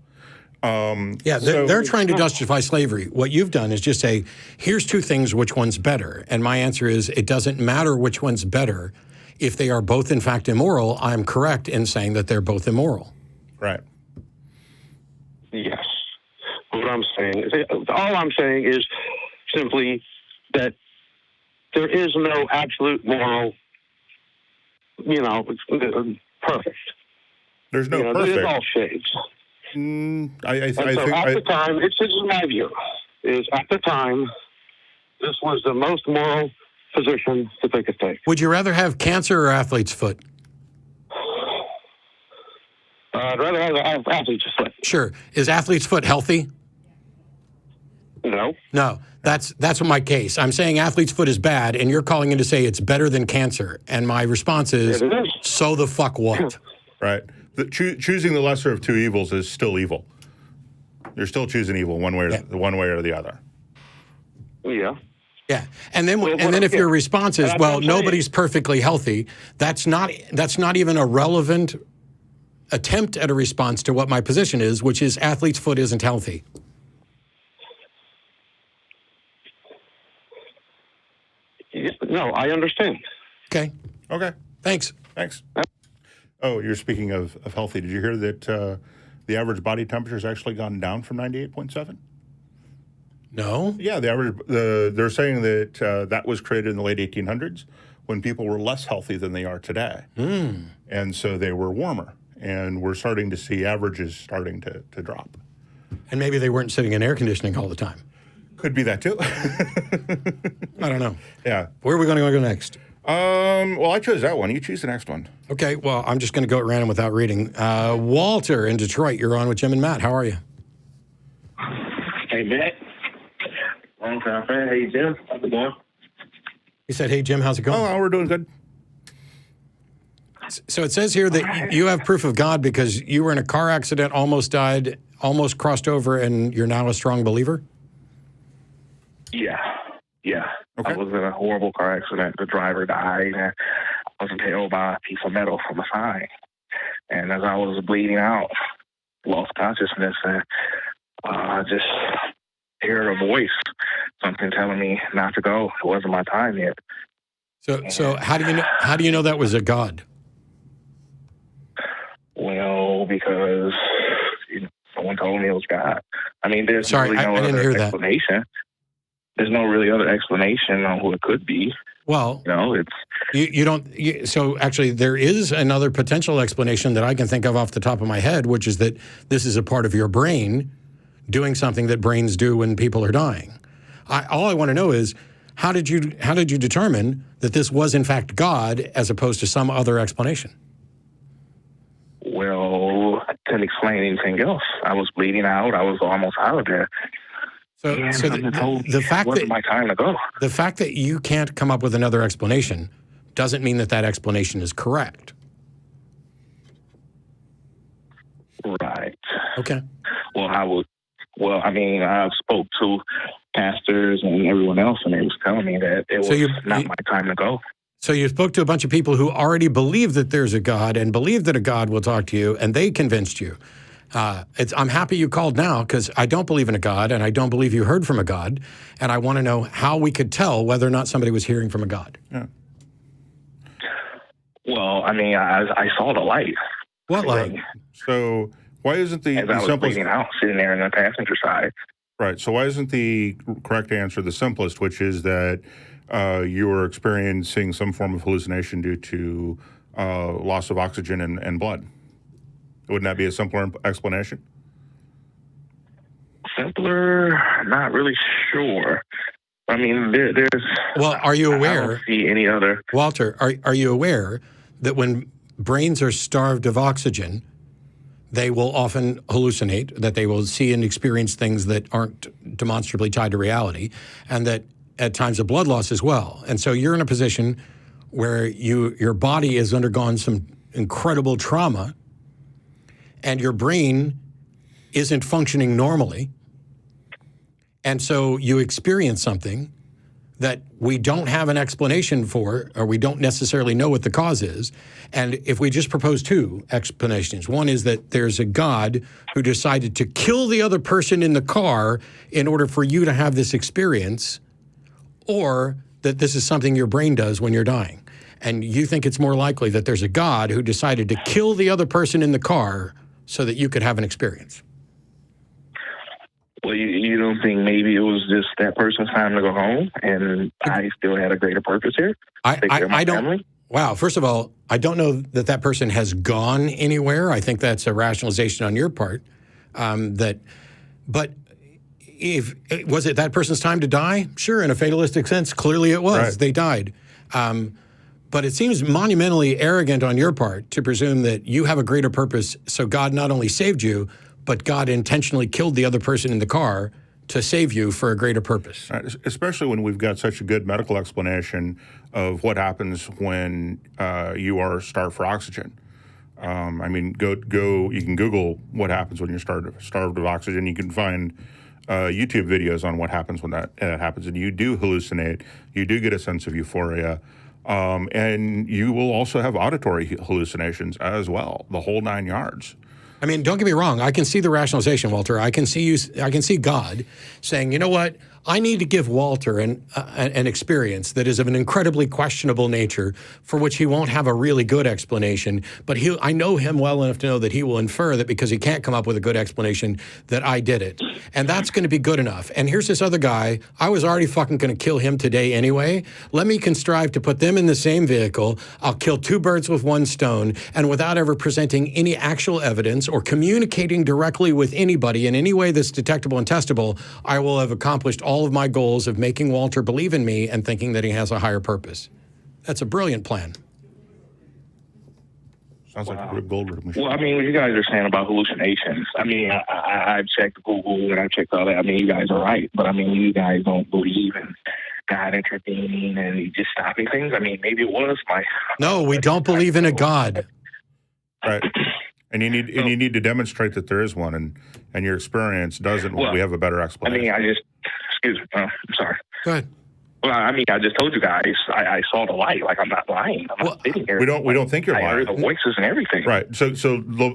Speaker 1: They're trying to justify slavery. What you've done is just say, here's two things, which one's better? And my answer is, it doesn't matter which one's better. If they are both, in fact, immoral, I'm correct in saying that they're both immoral.
Speaker 2: Right.
Speaker 3: Yes. What I'm saying is, all I'm saying is simply that there is no absolute moral, perfect.
Speaker 2: There's no perfect.
Speaker 3: There's all shades. At the time, this is my view, is at the time, this was the most moral position that they could take.
Speaker 1: Would you rather have cancer or athlete's foot?
Speaker 3: I'd rather have athlete's foot.
Speaker 1: Sure. Is athlete's foot healthy?
Speaker 3: No.
Speaker 1: No. That's my case. I'm saying athlete's foot is bad, and you're calling in to say it's better than cancer. And my response is,
Speaker 3: It is.
Speaker 1: so the fuck what?
Speaker 2: Right. Choosing the lesser of two evils is still evil. You're still choosing evil one way or the other.
Speaker 3: Yeah.
Speaker 1: Yeah, and then if your response is, well, nobody's perfectly healthy, that's not even a relevant attempt at a response to what my position is, which is athlete's foot isn't healthy.
Speaker 3: No, I understand.
Speaker 1: Okay.
Speaker 2: Okay.
Speaker 1: Thanks.
Speaker 2: Oh, you're speaking of healthy. Did you hear that the average body temperature has actually gone down from 98.7?
Speaker 1: No.
Speaker 2: Yeah, they're saying that that was created in the late 1800s when people were less healthy than they are today. And so they were warmer. And we're starting to see averages starting to drop.
Speaker 1: And maybe they weren't sitting in air conditioning all the time.
Speaker 2: Could be that too.
Speaker 1: I don't know.
Speaker 2: Yeah.
Speaker 1: Where are we going to go next?
Speaker 2: Well, I chose that one. You choose the next one.
Speaker 1: Okay, well, I'm just going to go at random without reading. Walter in Detroit, you're on with Jim and Matt. How are you?
Speaker 4: Hey, Matt. Long time fan. Hey, Jim. How's it going?
Speaker 1: He said, hey, Jim, how's it going?
Speaker 2: Oh, we're doing good.
Speaker 1: So it says here that you have proof of God because you were in a car accident, almost died, almost crossed over, and you're now a strong believer?
Speaker 4: Yeah.
Speaker 2: Okay.
Speaker 4: I was in a horrible car accident. The driver died, and I was impaled by a piece of metal from the side. And as I was bleeding out, lost consciousness, and I just heard a voice, something telling me not to go. It wasn't my time yet.
Speaker 1: So how do you know that was a God?
Speaker 4: Well, because someone told me it was God. I mean, there's
Speaker 1: Sorry,
Speaker 4: really no
Speaker 1: I didn't
Speaker 4: other
Speaker 1: hear that.
Speaker 4: explanation. There's no really other explanation on who it could be.
Speaker 1: Well,
Speaker 4: It's
Speaker 1: you don't. So actually, there is another potential explanation that I can think of off the top of my head, which is that this is a part of your brain doing something that brains do when people are dying. All I want to know is how did you determine that this was in fact God as opposed to some other explanation?
Speaker 4: Well, I couldn't explain anything else. I was bleeding out. I was almost out of there.
Speaker 1: So the fact
Speaker 4: it wasn't
Speaker 1: that
Speaker 4: my time to go.
Speaker 1: the fact that you can't come up with another explanation doesn't mean that explanation is correct.
Speaker 4: Right.
Speaker 1: Okay.
Speaker 4: Well, I spoke to pastors and everyone else, and they was telling me that it was not my time to go.
Speaker 1: So you spoke to a bunch of people who already believe that there's a God and believe that a God will talk to you, and they convinced you. I'm happy you called now because I don't believe in a God, and I don't believe you heard from a God, and I want to know how we could tell whether or not somebody was hearing from a God.
Speaker 2: Yeah.
Speaker 4: Well, I saw the light.
Speaker 1: What light?
Speaker 2: So why isn't the
Speaker 4: As I was
Speaker 2: simplest
Speaker 4: bleeding out, sitting there in the passenger side.
Speaker 2: right? So why isn't the correct answer the simplest, which is that you were experiencing some form of hallucination due to loss of oxygen and blood? Wouldn't that be a simpler explanation?
Speaker 4: Simpler, not really sure. I mean, there's.
Speaker 1: Well, are you aware?
Speaker 4: I don't see any other.
Speaker 1: Walter, are you aware that when brains are starved of oxygen, they will often hallucinate, that they will see and experience things that aren't demonstrably tied to reality, and that at times of blood loss as well. And so you're in a position where your body has undergone some incredible trauma, and your brain isn't functioning normally. And so you experience something that we don't have an explanation for, or we don't necessarily know what the cause is. And if we just propose two explanations, one is that there's a God who decided to kill the other person in the car in order for you to have this experience, or that this is something your brain does when you're dying. And you think it's more likely that there's a God who decided to kill the other person in the car so that you could have an experience.
Speaker 4: Well, you don't think maybe it was just that person's time to go home, and I still had a greater purpose here? Take care of my
Speaker 1: I don't.
Speaker 4: family?
Speaker 1: Wow. First of all, I don't know that person has gone anywhere. I think that's a rationalization on your part. But if was it that person's time to die? Sure, in a fatalistic sense, clearly it was.
Speaker 2: Right.
Speaker 1: They died. But it seems monumentally arrogant on your part to presume that you have a greater purpose. So God not only saved you, but God intentionally killed the other person in the car to save you for a greater purpose.
Speaker 2: Right. Especially when we've got such a good medical explanation of what happens when you are starved for oxygen. I mean, go. You can Google what happens when you're starved of oxygen. You can find YouTube videos on what happens when that happens, and you do hallucinate. You do get a sense of euphoria, and you will also have auditory hallucinations as well. The whole 9 yards.
Speaker 1: I mean, don't get me wrong. I can see the rationalization, Walter. I can see God saying, you know what? I need to give Walter an experience that is of an incredibly questionable nature for which he won't have a really good explanation. But I know him well enough to know that he will infer that because he can't come up with a good explanation that I did it. And that's going to be good enough. And here's this other guy. I was already fucking going to kill him today anyway. Let me contrive to put them in the same vehicle. I'll kill two birds with one stone. And without ever presenting any actual evidence or communicating directly with anybody in any way that's detectable and testable, I will have accomplished all of my goals of making Walter believe in me and thinking that he has a higher purpose. That's a brilliant plan.
Speaker 2: Sounds like a Rip Goldberg machine.
Speaker 4: Well, I mean, what you guys are saying about hallucinations, I mean, I've checked Google and I've checked all that. I mean, you guys are right, but I mean, you guys don't believe in God intervening and just stopping things. I mean, maybe it was my...
Speaker 1: No, we don't believe in a God.
Speaker 2: Right. And you need to demonstrate that there is one, and your experience doesn't. Well, we have a better explanation.
Speaker 4: I mean, excuse me. I'm sorry.
Speaker 1: Go ahead.
Speaker 4: Well, I mean, I just told you guys I saw the light. Like, I'm not lying. I'm not sitting here.
Speaker 2: We don't think you're lying.
Speaker 4: I heard the voices and everything.
Speaker 2: Right. So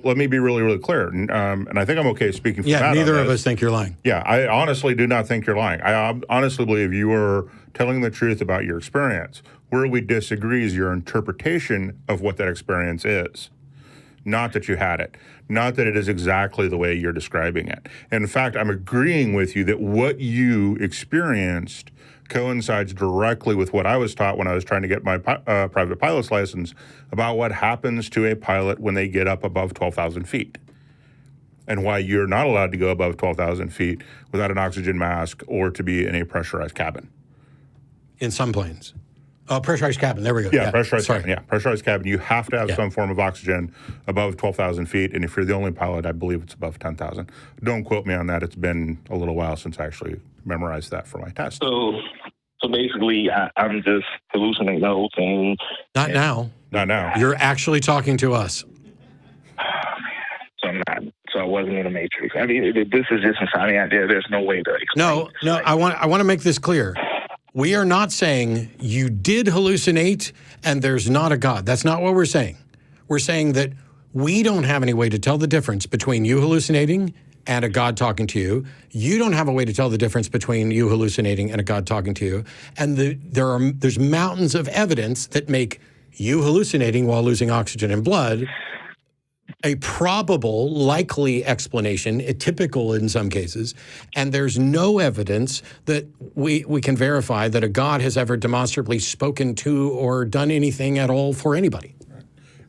Speaker 2: let me be really, really clear. And I think I'm okay speaking for Matt.
Speaker 1: Yeah, neither of us think you're lying.
Speaker 2: Yeah, I honestly do not think you're lying. I honestly believe you are telling the truth about your experience. Where we disagree is your interpretation of what that experience is. Not that you had it. Not that it is exactly the way you're describing it. In fact, I'm agreeing with you that what you experienced coincides directly with what I was taught when I was trying to get my private pilot's license about what happens to a pilot when they get up above 12,000 feet and why you're not allowed to go above 12,000 feet without an oxygen mask or to be in a pressurized cabin.
Speaker 1: In some planes. Pressurized cabin. There we go.
Speaker 2: Yeah, pressurized cabin. Yeah, pressurized cabin. You have to have some form of oxygen above 12,000 feet. And if you're the only pilot, I believe it's above 10,000. Don't quote me on that. It's been a little while since I actually memorized that for my test.
Speaker 4: So basically, I'm just hallucinating the whole thing.
Speaker 1: Not now.
Speaker 2: Not now.
Speaker 1: You're actually talking to us.
Speaker 4: So I'm not. So I wasn't in the Matrix. I mean, this is just insane. There's no way to explain.
Speaker 1: No. I want to make this clear. We are not saying you did hallucinate and there's not a God. That's not what we're saying. We're saying that we don't have any way to tell the difference between you hallucinating and a God talking to you. You don't have a way to tell the difference between you hallucinating and a God talking to you. And there's mountains of evidence that make you hallucinating while losing oxygen and blood a probable, likely explanation, typical in some cases, and there's no evidence that we can verify that a God has ever demonstrably spoken to or done anything at all for anybody.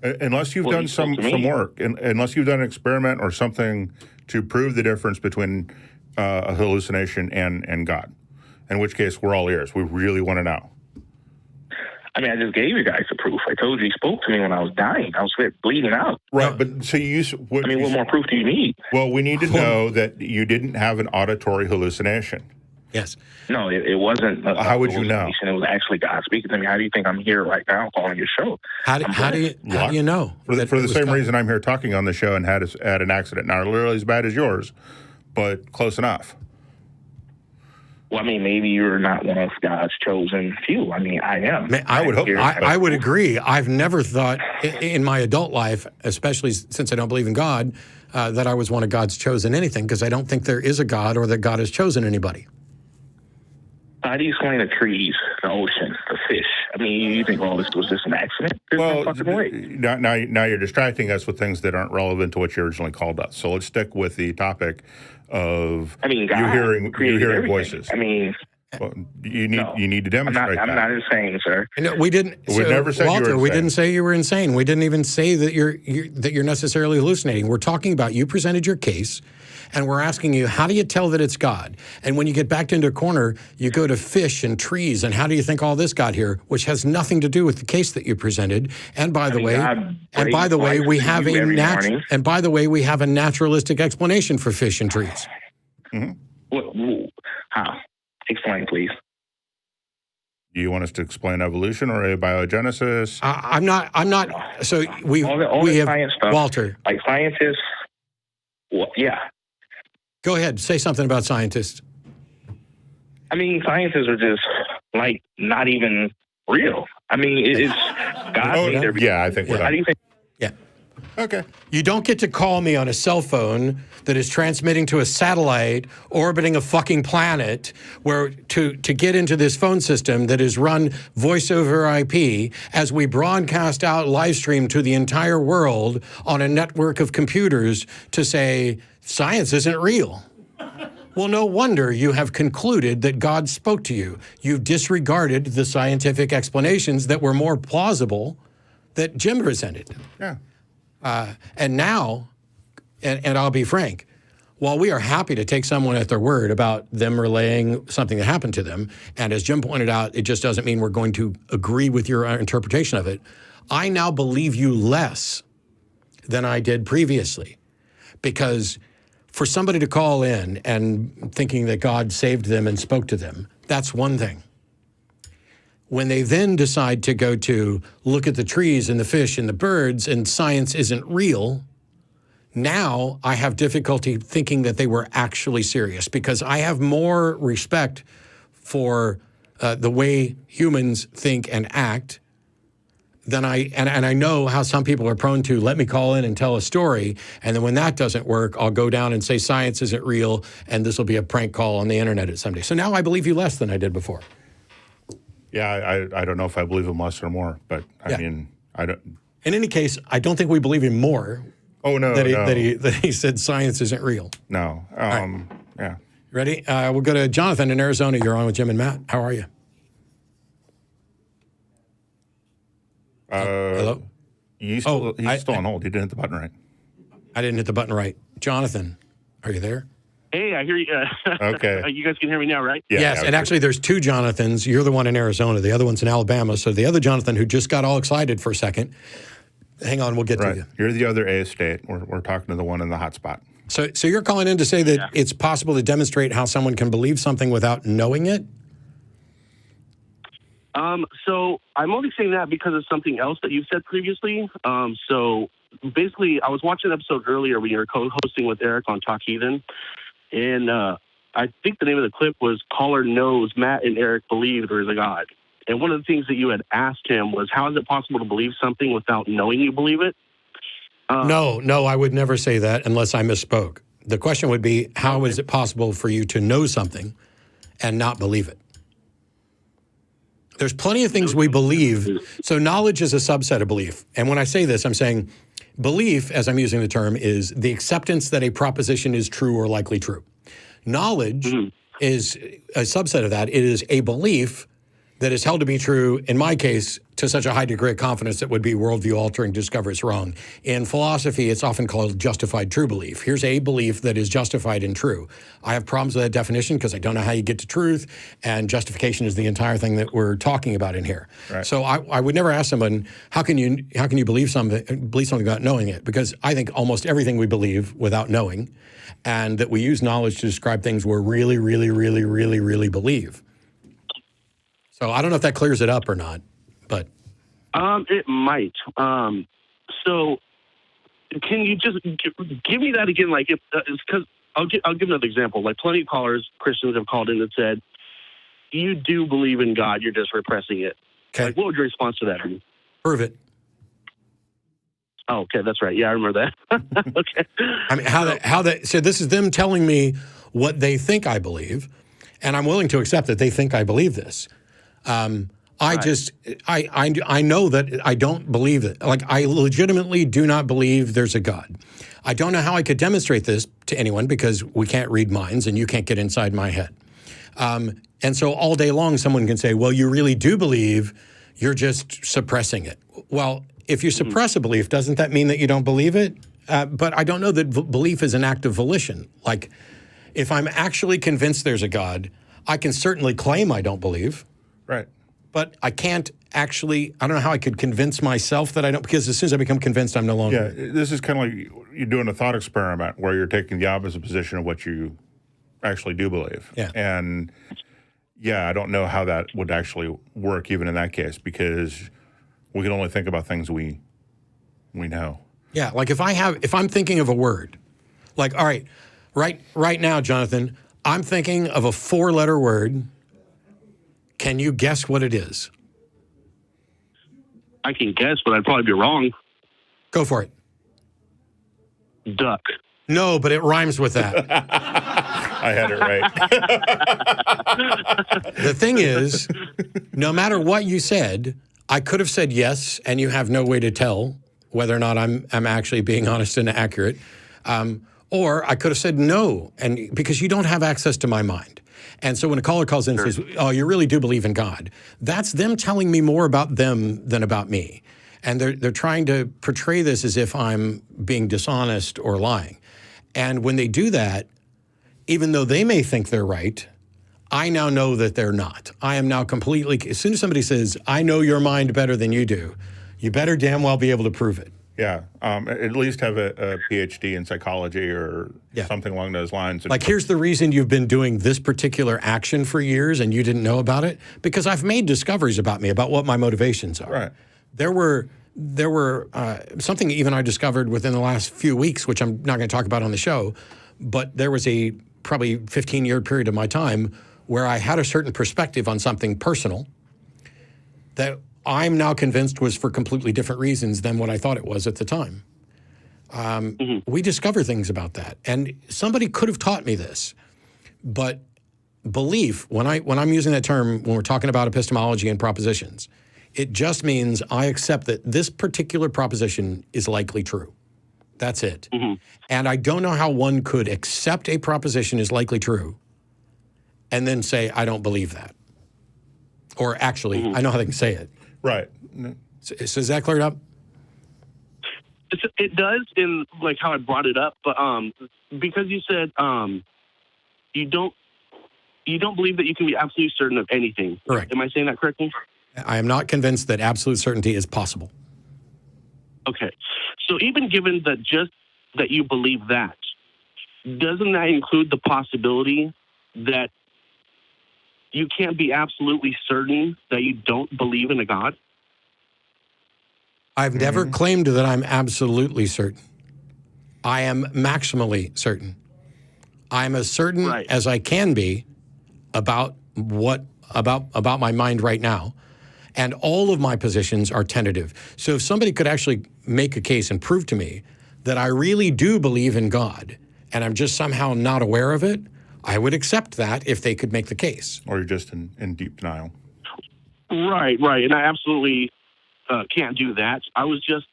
Speaker 2: Unless you've done some work, unless you've done an experiment or something to prove the difference between a hallucination and God, in which case we're all ears. We really want to know.
Speaker 4: I mean, I just gave you guys the proof. I told you he spoke to me when I was dying. I was bleeding out.
Speaker 2: Right, but so you use...
Speaker 4: what more proof do you need?
Speaker 2: Well, we need to know that you didn't have an auditory hallucination.
Speaker 1: Yes.
Speaker 4: No, it wasn't.
Speaker 2: How would you know?
Speaker 4: It was actually God speaking to me. How do you think I'm here right now calling your show?
Speaker 1: How do you know?
Speaker 2: For the same reason I'm here talking on the show and had an accident. Not literally as bad as yours, but close enough.
Speaker 4: Well, I mean, maybe you're not one of God's chosen few. I mean, I am.
Speaker 2: I would hope.
Speaker 1: I would agree. I've never thought in my adult life, especially since I don't believe in God, that I was one of God's chosen anything, because I don't think there is a God or that God has chosen anybody.
Speaker 4: How do you explain the trees, the ocean, the fish? I mean, you think all this was just an accident? There's no fucking way.
Speaker 2: Now you're distracting us with things that aren't relevant to what you originally called us. So let's stick with the topic of
Speaker 4: God
Speaker 2: you hearing voices.
Speaker 4: I mean,
Speaker 2: well, you need to demonstrate that.
Speaker 4: I'm not insane, sir.
Speaker 1: No, we didn't.
Speaker 2: We never said
Speaker 1: Walter,
Speaker 2: you were insane.
Speaker 1: we didn't say you were insane. We didn't even say that you're necessarily hallucinating. We're talking about you presented your case, And we're asking you, how do you tell that it's God? And when you get backed into a corner, you go to fish and trees. And how do you think all this got here? Which has nothing to do with the case that you presented. And by the way, we have we have a naturalistic explanation for fish and trees.
Speaker 4: How? Explain, please.
Speaker 2: Do you want us to explain evolution or abiogenesis?
Speaker 1: I'm not. So we have
Speaker 4: science stuff,
Speaker 1: Walter.
Speaker 4: Like scientists. Well, yeah.
Speaker 1: Go ahead. Say something about scientists.
Speaker 4: I mean, scientists are just like not even real. I mean, it's God made everything.
Speaker 2: Yeah, I think we're done.
Speaker 4: How do you think?
Speaker 1: Yeah.
Speaker 2: Okay.
Speaker 1: You don't get to call me on a cell phone that is transmitting to a satellite orbiting a fucking planet where to get into this phone system that is run voice over IP as we broadcast out live stream to the entire world on a network of computers to say science isn't real. Well, no wonder you have concluded that God spoke to you. You've disregarded the scientific explanations that were more plausible that Jim presented.
Speaker 2: Yeah.
Speaker 1: And now, and I'll be frank, while we are happy to take someone at their word about them relaying something that happened to them, and as Jim pointed out, it just doesn't mean we're going to agree with your interpretation of it, I now believe you less than I did previously. Because for somebody to call in and thinking that God saved them and spoke to them, that's one thing. When they then decide to go to look at the trees and the fish and the birds and science isn't real, now I have difficulty thinking that they were actually serious because I have more respect for the way humans think and act than and I know how some people are prone to let me call in and tell a story, and then when that doesn't work, I'll go down and say science isn't real and this will be a prank call on the internet at some day. So now I believe you less than I did before.
Speaker 2: Yeah, I don't know if I believe him less or more, but I mean, I don't.
Speaker 1: In any case, I don't think we believe him more.
Speaker 2: Oh no,
Speaker 1: that he said science isn't real.
Speaker 2: No.
Speaker 1: Right.
Speaker 2: Yeah.
Speaker 1: Ready? We'll go to Jonathyn in Arizona. You're on with Jim and Matt. How are you? Hello.
Speaker 2: He's still on hold. He didn't hit the button right.
Speaker 1: I didn't hit the button right. Jonathyn, are you there?
Speaker 5: Hey, I hear you.
Speaker 2: Okay.
Speaker 5: You guys can hear me now, right?
Speaker 2: Yeah,
Speaker 1: yes, and actually there's two Jonathans. You're the one in Arizona. The other one's in Alabama. So the other Jonathyn who just got all excited for a second, hang on, we'll get to you.
Speaker 2: You're the other A state. We're talking to the one in the hot spot.
Speaker 1: So you're calling in to say that it's possible to demonstrate how someone can believe something without knowing it?
Speaker 5: So I'm only saying that because of something else that you said previously. So basically, I was watching an episode earlier when you were co-hosting with Eric on Talk Heathen, and I think the name of the clip was "Caller Knows Matt and Eric Believe There Is a God." And one of the things that you had asked him was, how is it possible to believe something without knowing you believe it?
Speaker 1: No, I would never say that unless I misspoke. The question would be, how is it possible for you to know something and not believe it? There's plenty of things we believe. So knowledge is a subset of belief. And when I say this, I'm saying belief, as I'm using the term, is the acceptance that a proposition is true or likely true. Knowledge is a subset of that. It is a belief that is held to be true, in my case, to such a high degree of confidence that would be worldview altering to discover it's wrong. In philosophy, it's often called justified true belief. Here's a belief that is justified and true. I have problems with that definition because I don't know how you get to truth, and justification is the entire thing that we're talking about in here. Right. So I would never ask someone, how can you believe something without knowing it? Because I think almost everything we believe without knowing, and that we use knowledge to describe things we really, really, really, really, really believe. So I don't know if that clears it up or not, but
Speaker 5: it might. So can you just give me that again? Like, because I'll give another example. Like, plenty of callers, Christians, have called in and said, "You do believe in God, you're just repressing it."
Speaker 1: Okay.
Speaker 5: Like, what would your response to that be?
Speaker 1: Prove it.
Speaker 5: Oh, okay, that's right. Yeah, I remember that. Okay.
Speaker 1: I mean, so this is them telling me what they think I believe, and I'm willing to accept that they think I believe this. I know that I don't believe it. Like, I legitimately do not believe there's a God. I don't know how I could demonstrate this to anyone because we can't read minds and you can't get inside my head. And so all day long, someone can say, well, you really do believe, you're just suppressing it. Well, if you suppress a belief, doesn't that mean that you don't believe it? but I don't know that belief is an act of volition. Like, if I'm actually convinced there's a God, I can certainly claim I don't believe.
Speaker 2: Right.
Speaker 1: But I can't actually, I don't know how I could convince myself that I don't, because as soon as I become convinced, I'm no longer.
Speaker 2: Yeah, this is kind of like you're doing a thought experiment where you're taking the opposite position of what you actually do believe.
Speaker 1: Yeah.
Speaker 2: And yeah, I don't know how that would actually work even in that case, because we can only think about things we know.
Speaker 1: Yeah, like if I'm thinking of a word, like, all right now, Jonathyn, I'm thinking of a 4-letter word. Can you guess what it is?
Speaker 5: I can guess, but I'd probably be wrong.
Speaker 1: Go for it.
Speaker 5: Duck.
Speaker 1: No, but it rhymes with that.
Speaker 2: I had it right.
Speaker 1: The thing is, no matter what you said, I could have said yes, and you have no way to tell whether or not I'm actually being honest and accurate. Or I could have said no, and because you don't have access to my mind. And so when a caller calls in and says, oh, you really do believe in God, that's them telling me more about them than about me. And they're trying to portray this as if I'm being dishonest or lying. And when they do that, even though they may think they're right, I now know that they're not. I am now completely, as soon as somebody says, I know your mind better than you do, you better damn well be able to prove it.
Speaker 2: Yeah, at least have a PhD in psychology or something along those lines.
Speaker 1: Like, here's the reason you've been doing this particular action for years and you didn't know about it, because I've made discoveries about me, about what my motivations are.
Speaker 2: Right.
Speaker 1: There were something even I discovered within the last few weeks, which I'm not going to talk about on the show, but there was a probably 15-year period of my time where I had a certain perspective on something personal that I'm now convinced was for completely different reasons than what I thought it was at the time. We discover things about that. And somebody could have taught me this. But belief, when I'm using that term, when we're talking about epistemology and propositions, it just means I accept that this particular proposition is likely true. That's it. And I don't know how one could accept a proposition is likely true and then say, I don't believe that. Or actually, I know how they can say it.
Speaker 2: Right.
Speaker 1: So is that cleared up?
Speaker 5: It does in like how I brought it up, but because you said you don't believe that you can be absolutely certain of anything.
Speaker 1: Correct.
Speaker 5: Am I saying that correctly?
Speaker 1: I am not convinced that absolute certainty is possible.
Speaker 5: Okay. So even given that just that you believe that, doesn't that include the possibility that you can't be absolutely certain that you don't believe in a God?
Speaker 1: I've never claimed that I'm absolutely certain. I am maximally certain. I'm as certain as I can be about about my mind right now. And all of my positions are tentative. So if somebody could actually make a case and prove to me that I really do believe in God and I'm just somehow not aware of it, I would accept that if they could make the case.
Speaker 2: Or you're just in deep denial.
Speaker 5: Right. And I absolutely can't do that. I was just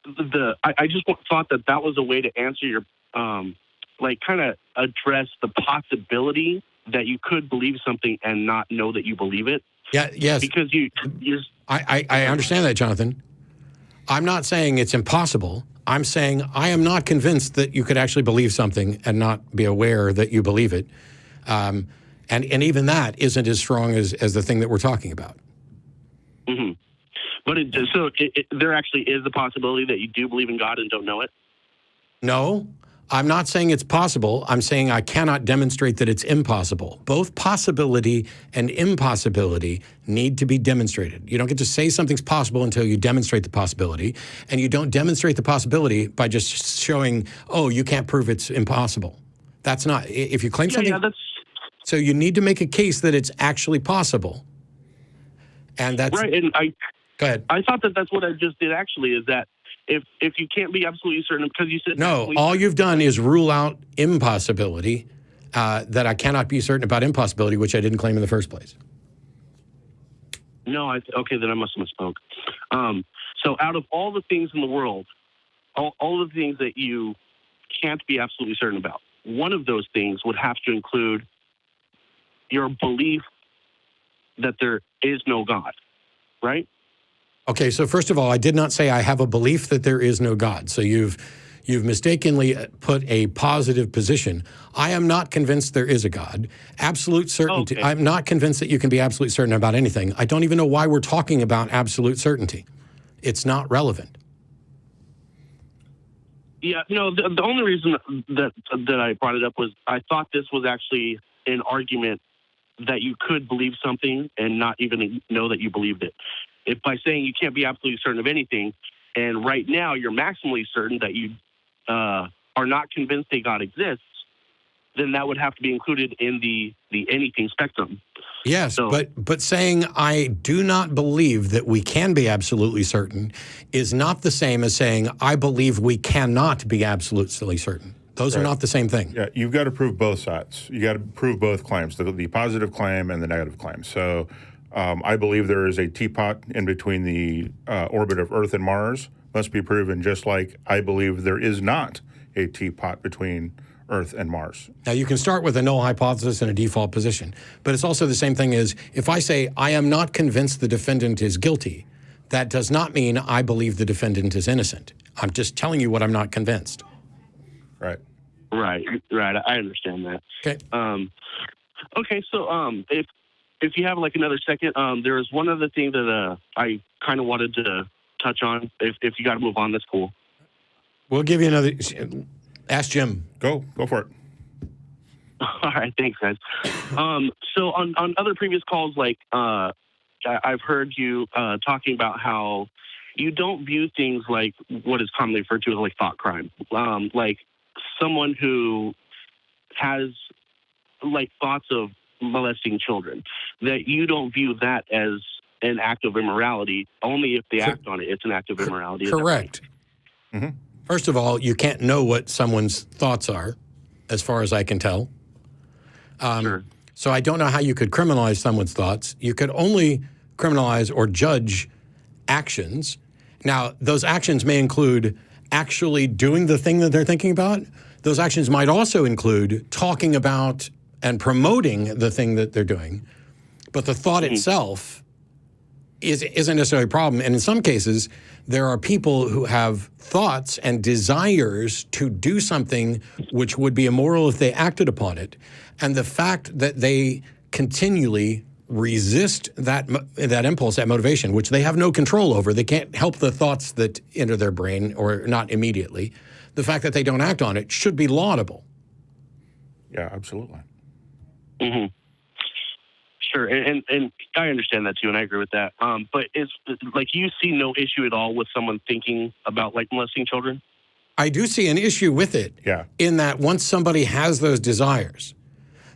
Speaker 5: I just thought that was a way to answer your kind of address the possibility that you could believe something and not know that you believe it.
Speaker 1: Yeah. Yes.
Speaker 5: Because
Speaker 1: I understand that, Jonathyn. I'm not saying it's impossible. I'm saying I am not convinced that you could actually believe something and not be aware that you believe it. And even that isn't as strong as the thing that we're talking about.
Speaker 5: Mm-hmm. But there actually is a possibility that you do believe in God and don't know it?
Speaker 1: No, I'm not saying it's possible. I'm saying I cannot demonstrate that it's impossible. Both possibility and impossibility need to be demonstrated. You don't get to say something's possible until you demonstrate the possibility, and you don't demonstrate the possibility by just showing, oh, you can't prove it's impossible. That's not, if you claim something. So you need to make a case that it's actually possible. And that's
Speaker 5: right. And
Speaker 1: go ahead.
Speaker 5: I thought that's what I just did actually, is that if you can't be absolutely certain, because you said
Speaker 1: no, all you've done is rule out impossibility, that I cannot be certain about impossibility, which I didn't claim in the first place.
Speaker 5: No, okay, then I must have misspoke. So out of all the things in the world, all the things that you can't be absolutely certain about, one of those things would have to include your belief that there is no God, right?
Speaker 1: Okay, so first of all, I did not say I have a belief that there is no God. So you've mistakenly put a positive position. I am not convinced there is a God. Absolute certainty.
Speaker 5: Okay.
Speaker 1: I'm not convinced that you can be absolutely certain about anything. I don't even know why we're talking about absolute certainty. It's not relevant.
Speaker 5: Yeah, the only reason that I brought it up was I thought this was actually an argument that you could believe something and not even know that you believed it. If by saying you can't be absolutely certain of anything, and right now you're maximally certain that you are not convinced a God exists, then that would have to be included in the anything spectrum.
Speaker 1: Yes,
Speaker 5: So,
Speaker 1: but saying I do not believe that we can be absolutely certain is not the same as saying I believe we cannot be absolutely certain. Those are not the same thing.
Speaker 2: Yeah, you've got to prove both sides. You got to prove both claims, the positive claim and the negative claim. So I believe there is a teapot in between the orbit of Earth and Mars. Must be proven, just like I believe there is not a teapot between Earth and Mars.
Speaker 1: Now, you can start with a null hypothesis and a default position, but it's also the same thing as if I say I am not convinced the defendant is guilty, that does not mean I believe the defendant is innocent. I'm just telling you what I'm not convinced.
Speaker 2: Right.
Speaker 5: right. I understand that.
Speaker 1: Okay.
Speaker 5: Okay, so if you have like another second, there was one other thing that I kind of wanted to touch on. If you got to move on, that's cool.
Speaker 1: We'll give you another. Ask Jim.
Speaker 2: Go for it.
Speaker 5: All right, thanks, guys. So on other previous calls, like I've heard you talking about how you don't view things like what is commonly referred to as like thought crime, like someone who has like thoughts of molesting children, that you don't view that as an act of immorality. Only if they act on it, it's an act of immorality.
Speaker 1: Correct.
Speaker 2: Mm-hmm.
Speaker 1: First of all, you can't know what someone's thoughts are, as far as I can tell.
Speaker 5: Sure.
Speaker 1: So I don't know how you could criminalize someone's thoughts. You could only criminalize or judge actions. Now, those actions may include actually doing the thing that they're thinking about. Those actions might also include talking about and promoting the thing that they're doing. But the thought itself isn't necessarily a problem. And in some cases, there are people who have thoughts and desires to do something which would be immoral if they acted upon it. And the fact that they continually resist that impulse, that motivation, which they have no control over, they can't help the thoughts that enter their brain, or not immediately, the fact that they don't act on it should be laudable.
Speaker 2: Yeah, absolutely.
Speaker 5: Mm-hmm. Sure, and I understand that too, and I agree with that. But it's like you see no issue at all with someone thinking about like molesting children?
Speaker 1: I do see an issue with it.
Speaker 2: Yeah.
Speaker 1: In that once somebody has those desires,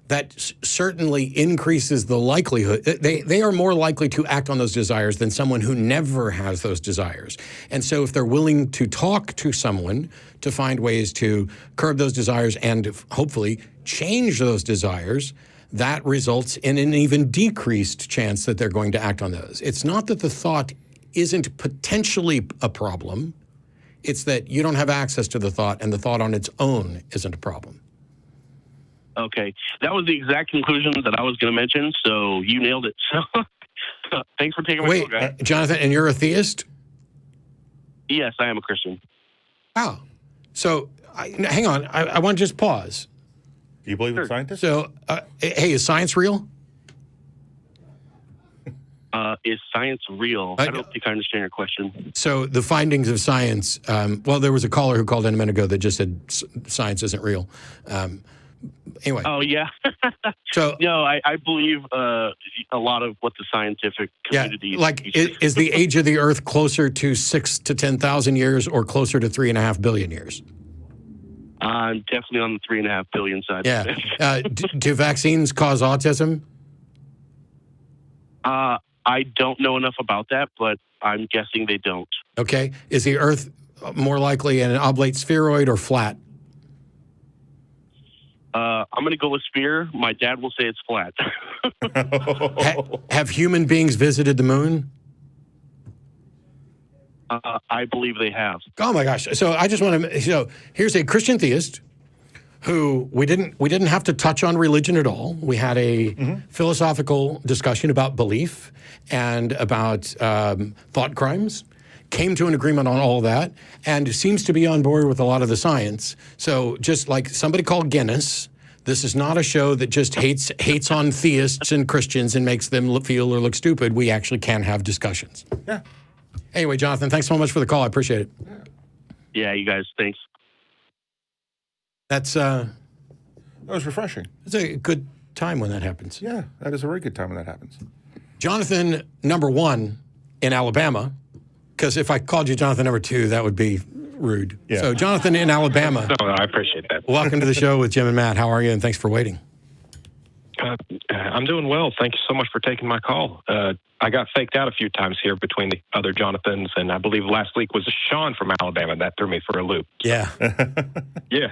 Speaker 1: that certainly increases the likelihood. They are more likely to act on those desires than someone who never has those desires. And so if they're willing to talk to someone to find ways to curb those desires and hopefully change those desires, that results in an even decreased chance that they're going to act on those. It's not that the thought isn't potentially a problem. It's that you don't have access to the thought, and the thought on its own isn't a problem.
Speaker 5: Okay. That was the exact conclusion that I was going to mention, so you nailed it. So thanks for taking my call, guys.
Speaker 1: Jonathyn, and you're a theist?
Speaker 5: Yes, I am a Christian.
Speaker 1: Wow. So, hang on. I want to just pause.
Speaker 2: Do you believe in scientists?
Speaker 1: So, hey, is science real?
Speaker 5: Is science real? I don't think I understand your question.
Speaker 1: So the findings of science, well, there was a caller who called in a minute ago that just said science isn't real. Anyway.
Speaker 5: Oh, yeah.
Speaker 1: So
Speaker 5: no, I believe a lot of what the scientific community...
Speaker 1: Yeah, like, is the age of the Earth closer to 6,000 to 10,000 years or closer to 3.5 billion years?
Speaker 5: I'm definitely on the 3.5 billion side.
Speaker 1: Yeah. Do vaccines cause autism?
Speaker 5: I don't know enough about that, but I'm guessing they don't.
Speaker 1: Okay. Is the Earth more likely an oblate spheroid or flat?
Speaker 5: I'm going to go with sphere. My dad will say it's flat.
Speaker 1: Have human beings visited the moon?
Speaker 5: I believe they have.
Speaker 1: Oh, my gosh. So I just want to, here's a Christian theist who we didn't have to touch on religion at all. We had a philosophical discussion about belief and about thought crimes. Came to an agreement on all that, and seems to be on board with a lot of the science. So just like somebody called Guinness, this is not a show that just hates on theists and Christians and makes them feel or look stupid. We actually can have discussions.
Speaker 2: Yeah.
Speaker 1: Anyway, Jonathyn, thanks so much for the call. I appreciate it.
Speaker 5: Yeah, you guys, thanks.
Speaker 1: That's
Speaker 2: That was refreshing.
Speaker 1: it's a good time when that happens.
Speaker 2: Yeah, that is a very good time when that happens.
Speaker 1: Jonathyn, number 1 in Alabama, because if I called you Jonathyn number 2, that would be rude.
Speaker 2: Yeah.
Speaker 1: So Jonathyn in Alabama.
Speaker 6: No, I appreciate that.
Speaker 1: Welcome to the show with Jim and Matt. How are you? And thanks for waiting.
Speaker 6: I'm doing well. Thank you so much for taking my call. I got faked out a few times here between the other Jonathans, and I believe last week was Sean from Alabama. That threw me for a loop.
Speaker 1: Yeah.
Speaker 6: Yeah.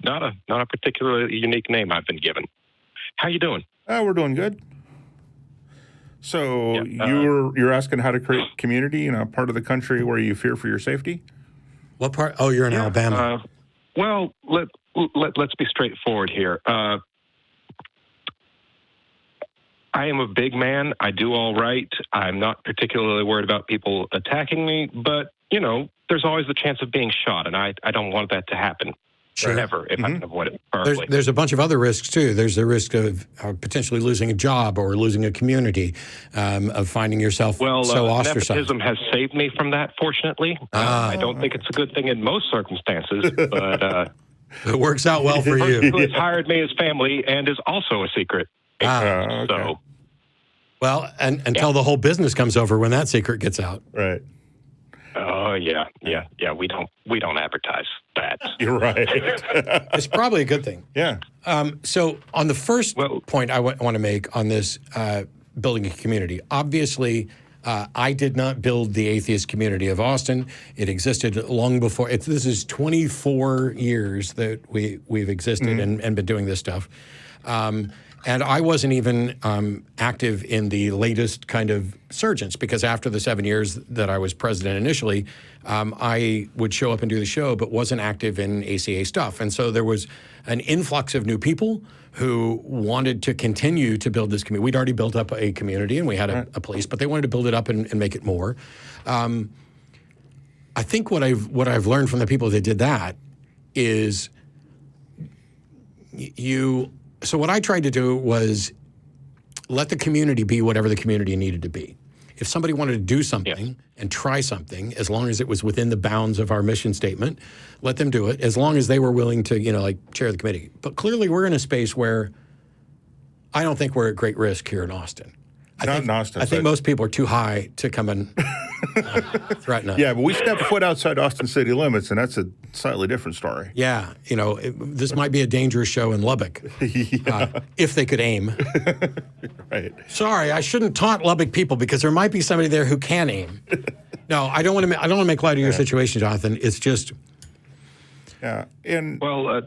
Speaker 6: Not a particularly unique name I've been given. How you doing?
Speaker 2: We're doing good. So
Speaker 6: Yeah,
Speaker 2: you're asking how to create community in a part of the country where you fear for your safety?
Speaker 1: What part? Oh, you're in Alabama.
Speaker 6: Well, let's be straightforward here. I am a big man. I do all right. I'm not particularly worried about people attacking me, but, there's always the chance of being shot, and I don't want that to happen.
Speaker 1: Sure.
Speaker 6: Ever, if I can avoid it perfectly.
Speaker 1: There's a bunch of other risks, too. There's the risk of potentially losing a job or losing a community, of finding yourself so ostracized.
Speaker 6: Nepotism has saved me from that, fortunately. I don't think it's a good thing in most circumstances, but...
Speaker 1: it works out well for
Speaker 6: the
Speaker 1: you.
Speaker 6: person who has hired me is family and is also a secret.
Speaker 2: Okay.
Speaker 6: So,
Speaker 1: Well, and until the whole business comes over when that secret gets out.
Speaker 2: Right.
Speaker 6: oh yeah. We don't advertise that.
Speaker 2: You're right.
Speaker 1: It's probably a good thing.
Speaker 2: Yeah.
Speaker 1: So on the first point I want to make on this building a community, obviously I did not build the atheist community of Austin. It existed long before. This is 24 years that we've existed and been doing this stuff. And I wasn't even active in the latest kind of surgence because after the 7 years that I was president initially, I would show up and do the show, but wasn't active in ACA stuff. And so there was an influx of new people who wanted to continue to build this community. We'd already built up a community and we had a place, but they wanted to build it up and make it more. I think what I've learned from the people that did that is So what I tried to do was let the community be whatever the community needed to be. If somebody wanted to do something and try something, as long as it was within the bounds of our mission statement, let them do it, as long as they were willing to, chair the committee. But clearly we're in a space where I don't think we're at great risk here in Austin.
Speaker 2: Not in Austin.
Speaker 1: I think most people are too high to come and threaten us.
Speaker 2: Yeah, but we step foot outside Austin city limits, and that's a slightly different story.
Speaker 1: Yeah, this might be a dangerous show in Lubbock, if they could aim.
Speaker 2: Right.
Speaker 1: Sorry, I shouldn't taunt Lubbock people because there might be somebody there who can aim. No, I don't want to make light of your situation, Jonathyn. It's just.
Speaker 2: Yeah, and
Speaker 6: Well,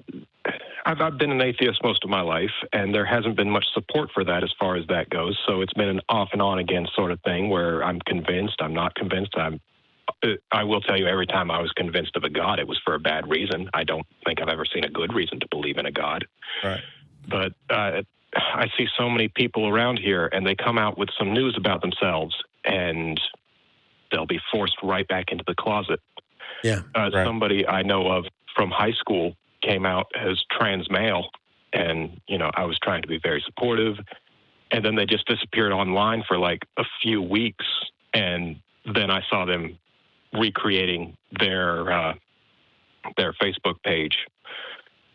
Speaker 6: I've been an atheist most of my life, and there hasn't been much support for that as far as that goes. So it's been an off and on again sort of thing where I'm convinced, I'm not convinced. I will tell you, every time I was convinced of a God, it was for a bad reason. I don't think I've ever seen a good reason to believe in a God.
Speaker 2: right.
Speaker 6: But I see so many people around here, and they come out with some news about themselves, and they'll be forced right back into the closet.
Speaker 1: Yeah.
Speaker 2: Right.
Speaker 6: Somebody I know of from high school came out as trans male, and I was trying to be very supportive, and then they just disappeared online for like a few weeks, and then I saw them recreating their Facebook page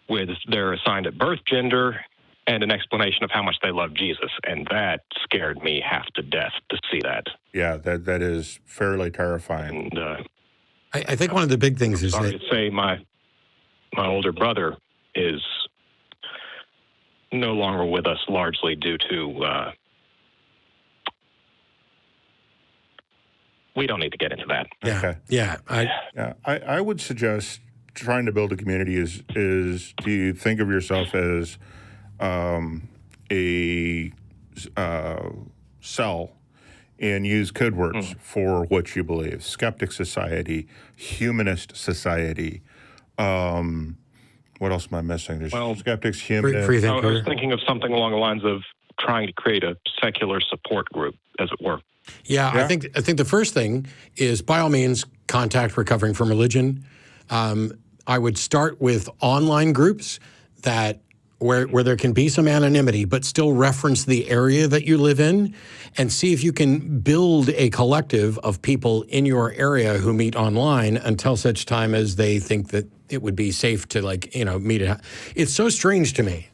Speaker 6: with their assigned at birth gender and an explanation of how much they love Jesus, and that scared me half to death to see that.
Speaker 2: Yeah, that is fairly terrifying.
Speaker 6: And
Speaker 1: I think one of the big things is
Speaker 6: sorry
Speaker 1: that.
Speaker 6: to say, my older brother is no longer with us, largely due to we don't need to get into that.
Speaker 1: Yeah.
Speaker 2: Okay.
Speaker 1: Yeah.
Speaker 2: Yeah, I would suggest trying to build a community is do you think of yourself as a cell and use code words for what you believe. Skeptic society, humanist society, What else am I missing? There's
Speaker 6: Well,
Speaker 2: skeptics,
Speaker 1: Free
Speaker 2: humanists.
Speaker 6: I
Speaker 1: thinker.
Speaker 6: was thinking of something along the lines of trying to create a secular support group, as it were.
Speaker 1: Yeah, I think the first thing is, by all means, contact Recovering from Religion. I would start with online groups that where there can be some anonymity, but still reference the area that you live in, and see if you can build a collective of people in your area who meet online until such time as they think that it would be safe to meet. It's so strange to me.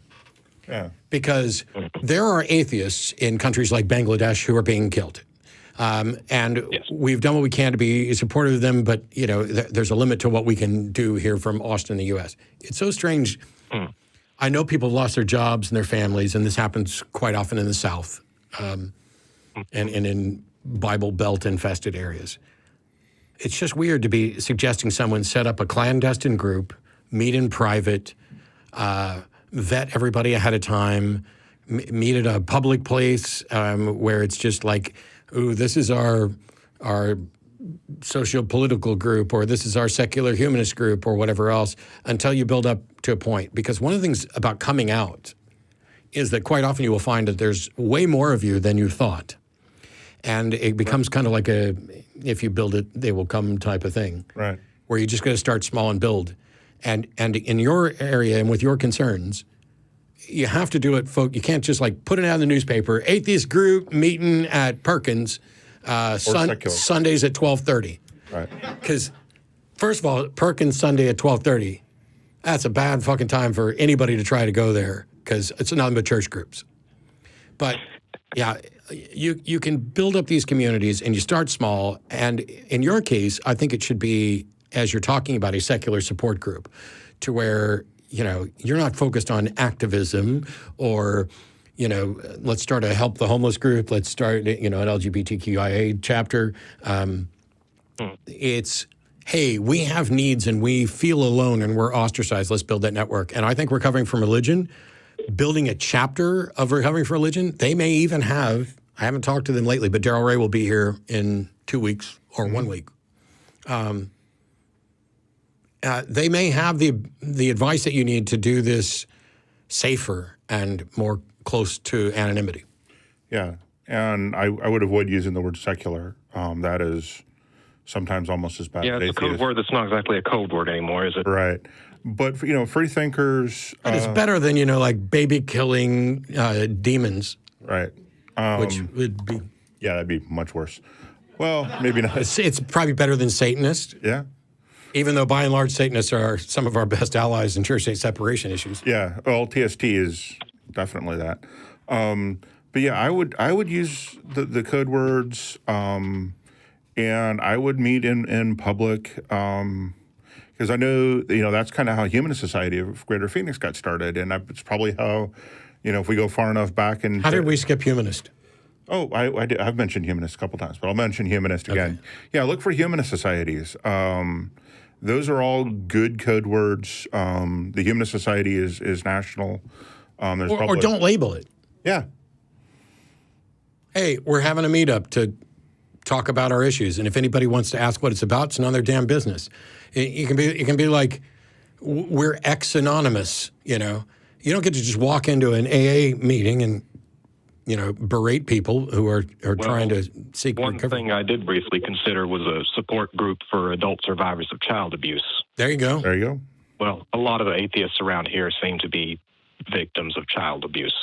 Speaker 2: Yeah.
Speaker 1: Because there are atheists in countries like Bangladesh who are being killed. And we've done what we can to be supportive of them, but there's a limit to what we can do here from Austin, the U.S. It's so strange. I know people have lost their jobs and their families, and this happens quite often in the South and in Bible Belt infested areas. It's just weird to be suggesting someone set up a clandestine group, meet in private, vet everybody ahead of time, meet at a public place where it's just like, ooh, this is our socio-political group, or this is our secular humanist group, or whatever else, until you build up to a point. Because one of the things about coming out is that quite often you will find that there's way more of you than you thought. And it becomes kind of like if you build it, they will come type of thing.
Speaker 2: Right.
Speaker 1: Where you just got to start small and build. And in your area and with your concerns, you have to do it, folks. You can't just put it out in the newspaper. Atheist group meeting at Perkins Sundays at 12:30.
Speaker 2: Right.
Speaker 1: Because first of all, Perkins Sunday at 12:30, that's a bad fucking time for anybody to try to go there because it's nothing but church groups. But yeah, you can build up these communities and you start small. And in your case, I think it should be, as you're talking about, a secular support group to where, you're not focused on activism or, let's start a help the homeless group. Let's start, an LGBTQIA chapter. It's, hey, we have needs and we feel alone and we're ostracized. Let's build that network. And I think Recovering from Religion, building a chapter of Recovering from Religion, they may even have, I haven't talked to them lately, but Daryl Ray will be here in 2 weeks or 1 week. They may have the advice that you need to do this safer and more close to anonymity.
Speaker 2: Yeah, and I would avoid using the word secular. That is sometimes almost as bad as
Speaker 6: Yeah, it's a code word that's not exactly a code word anymore, is it?
Speaker 2: Right. But, free thinkers...
Speaker 1: It's better than, baby-killing demons.
Speaker 2: Right.
Speaker 1: Which would be...
Speaker 2: Yeah, that'd be much worse. Well, maybe not.
Speaker 1: It's probably better than Satanist.
Speaker 2: Yeah.
Speaker 1: Even though, by and large, Satanists are some of our best allies in church-state separation issues.
Speaker 2: Yeah, well, TST is definitely that. But yeah, I would use the code words, and I would meet in public, because I know that's kind of how Humanist Society of Greater Phoenix got started, and it's probably how if we go far enough back and
Speaker 1: how did we skip Humanist?
Speaker 2: Oh, I've mentioned Humanist a couple times, but I'll mention Humanist again. Okay. Yeah, look for Humanist societies. Those are all good code words. The Humanist Society is national.
Speaker 1: Or don't label it.
Speaker 2: Yeah.
Speaker 1: Hey, we're having a meetup to talk about our issues, and if anybody wants to ask what it's about, it's none of their damn business. It can be like, we're ex-anonymous. You don't get to just walk into an AA meeting and berate people who are trying to seek recovery.
Speaker 6: One thing I did briefly consider was a support group for adult survivors of child abuse.
Speaker 1: There you go.
Speaker 2: There you go.
Speaker 6: Well, a lot of the atheists around here seem to be victims of child abuse,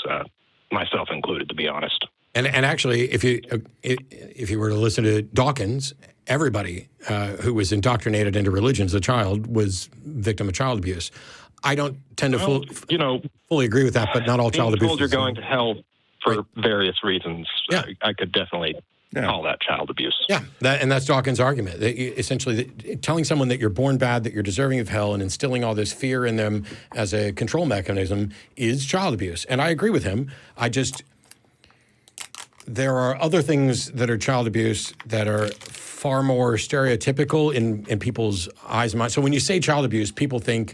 Speaker 6: myself included, to be honest.
Speaker 1: And actually, if you were to listen to Dawkins, everybody who was indoctrinated into religion as a child was victim of child abuse. I don't tend to fully agree with that, but not all child abuse.
Speaker 6: Told you're going to hell for various reasons.
Speaker 1: Yeah.
Speaker 6: I could definitely call that child abuse.
Speaker 1: Yeah, and that's Dawkins' argument. Essentially, telling someone that you're born bad, that you're deserving of hell, and instilling all this fear in them as a control mechanism is child abuse. And I agree with him. There are other things that are child abuse that are far more stereotypical in people's eyes and minds. So when you say child abuse, people think,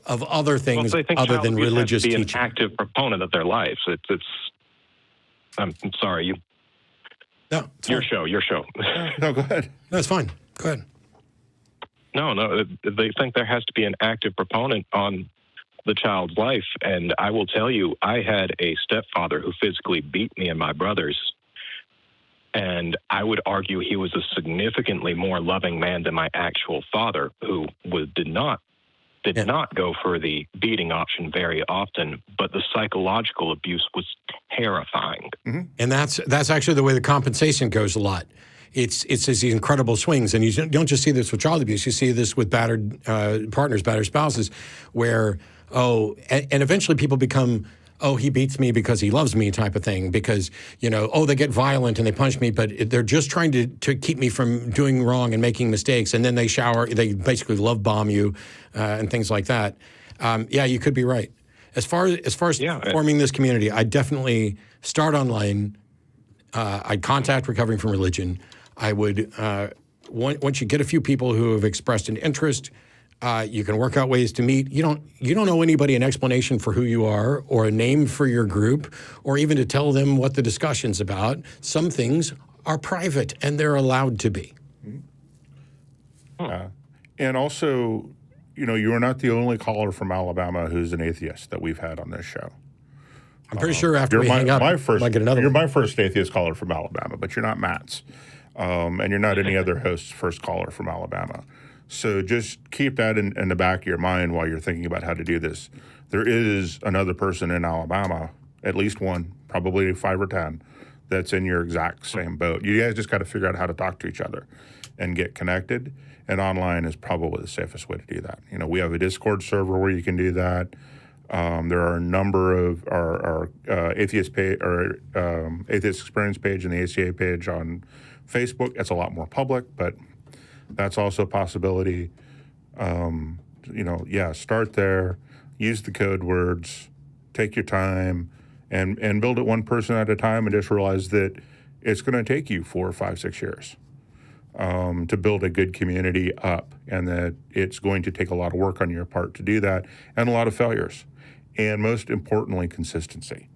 Speaker 1: of other things other than religious teaching.
Speaker 6: An active proponent of their lives. I'm sorry. Your show.
Speaker 2: No, go ahead.
Speaker 1: That's fine. Go ahead.
Speaker 6: No, they think there has to be an active proponent on the child's life. And I will tell you, I had a stepfather who physically beat me and my brothers. And I would argue he was a significantly more loving man than my actual father, who did not go for the beating option very often, but the psychological abuse was terrifying.
Speaker 1: Mm-hmm. And that's actually the way the compensation goes a lot. It's these incredible swings, and you don't just see this with child abuse. You see this with battered partners, battered spouses, where and eventually people become, he beats me because he loves me type of thing, because, they get violent and they punch me, but they're just trying to keep me from doing wrong and making mistakes, and then they basically love bomb you and things like that. You could be right. As far as forming this community, I definitely start online. I'd contact Recovering from Religion. I would, once you get a few people who have expressed an interest, you can work out ways to meet. You don't owe anybody an explanation for who you are or a name for your group or even to tell them what the discussion's about. Some things are private and they're allowed to be.
Speaker 2: And also, you are not the only caller from Alabama who's an atheist that we've had on this show.
Speaker 1: I'm pretty sure after we hang up, I might get another
Speaker 2: You're
Speaker 1: one.
Speaker 2: my first atheist caller from Alabama, but you're not Matt's. And you're not any other host's first caller from Alabama. So just keep that in the back of your mind while you're thinking about how to do this. There is another person in Alabama, at least one, probably 5 or 10, that's in your exact same boat. You guys just got to figure out how to talk to each other and get connected. And online is probably the safest way to do that. We have a Discord server where you can do that. There are a number of our atheist page or atheist experience page and the ACA page on Facebook. That's a lot more public, but that's also a possibility. Start there, use the code words, take your time, and build it one person at a time, and just realize that it's going to take you 4, 5, 6 years to build a good community up, and that it's going to take a lot of work on your part to do that, and a lot of failures. And most importantly, consistency.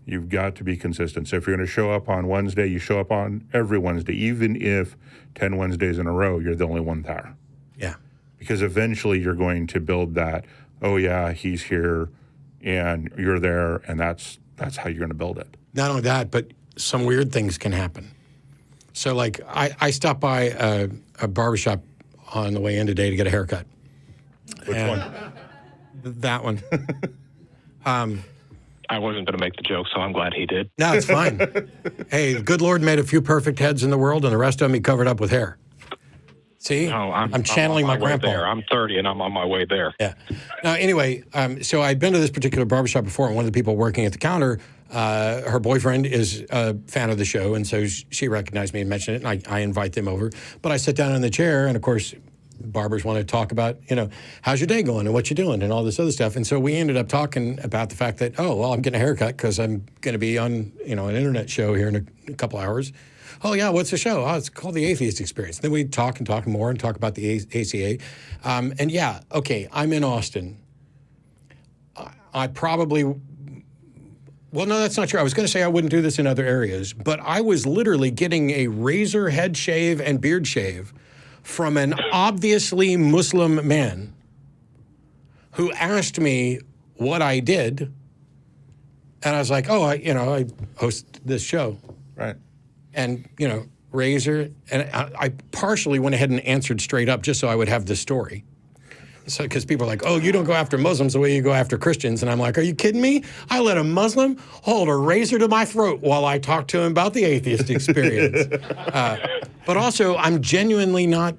Speaker 2: You've got to be consistent. So if you're going to show up on Wednesday, you show up on every Wednesday, even if 10 Wednesdays in a row, you're the only one there.
Speaker 1: Yeah.
Speaker 2: Because eventually you're going to build that, he's here and you're there, and that's how you're going to build it.
Speaker 1: Not only that, but some weird things can happen. So like I stopped by a barbershop on the way in today to get a haircut.
Speaker 2: Which one?
Speaker 1: That one.
Speaker 6: I wasn't going to make the joke, so I'm glad he did.
Speaker 1: No, it's fine. Hey, the good Lord made a few perfect heads in the world, and the rest of them he covered up with hair. See?
Speaker 6: No,
Speaker 1: I'm channeling my grandpa.
Speaker 6: There. I'm 30, and I'm on my way there.
Speaker 1: Yeah. Now, anyway, so I'd been to this particular barbershop before, and one of the people working at the counter, her boyfriend is a fan of the show, and so she recognized me and mentioned it, and I invite them over. But I sit down in the chair, and of course, barbers want to talk about, how's your day going and what you're doing and all this other stuff. And so we ended up talking about the fact that, I'm getting a haircut because I'm going to be on, an internet show here in a couple hours. Oh, yeah, what's the show? Oh, it's called the Atheist Experience. Then we talk more and talk about the ACA. I'm in Austin. I probably... Well, no, that's not true. I was going to say I wouldn't do this in other areas, but I was literally getting a razor head shave and beard shave from an obviously Muslim man who asked me what I did, and I was like, I host this show.
Speaker 2: Right.
Speaker 1: And, razor, and I partially went ahead and answered straight up just so I would have the story. So, because people are like, you don't go after Muslims the way you go after Christians. And I'm like, are you kidding me? I let a Muslim hold a razor to my throat while I talk to him about the atheist experience. But also, I'm genuinely not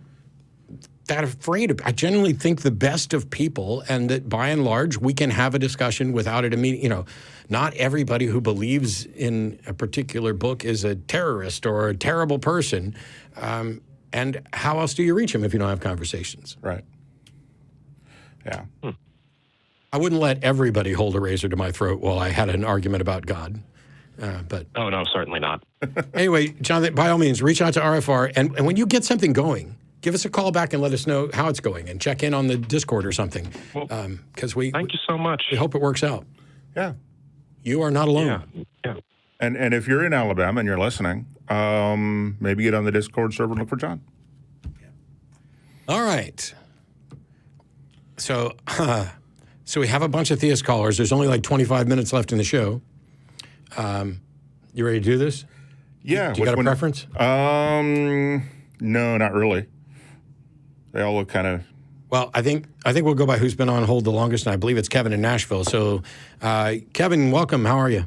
Speaker 1: that afraid of it. I genuinely think the best of people, and that by and large, we can have a discussion without it immediately. Not everybody who believes in a particular book is a terrorist or a terrible person. And how else do you reach them if you don't have conversations?
Speaker 2: Right. Yeah.
Speaker 1: I wouldn't let everybody hold a razor to my throat while I had an argument about God. But
Speaker 6: Oh, no, certainly not.
Speaker 1: Anyway, Jonathyn, by all means, reach out to RFR. And when you get something going, give us a call back and let us know how it's going, and check in on the Discord or something.
Speaker 6: Well,
Speaker 1: Because
Speaker 6: thank you so much.
Speaker 1: we hope it works out.
Speaker 2: Yeah.
Speaker 1: You are not alone.
Speaker 6: Yeah.
Speaker 2: And if you're in Alabama and you're listening, maybe get on the Discord server and look for John.
Speaker 1: All right. So, so we have a bunch of theist callers. There's only like 25 minutes left in the show. You ready to do this?
Speaker 2: Yeah.
Speaker 1: Do you got a preference?
Speaker 2: No, not really. They all look kind of.
Speaker 1: Well, I think we'll go by who's been on hold the longest, and I believe it's Kevin in Nashville. So, Kevin, welcome. How are you?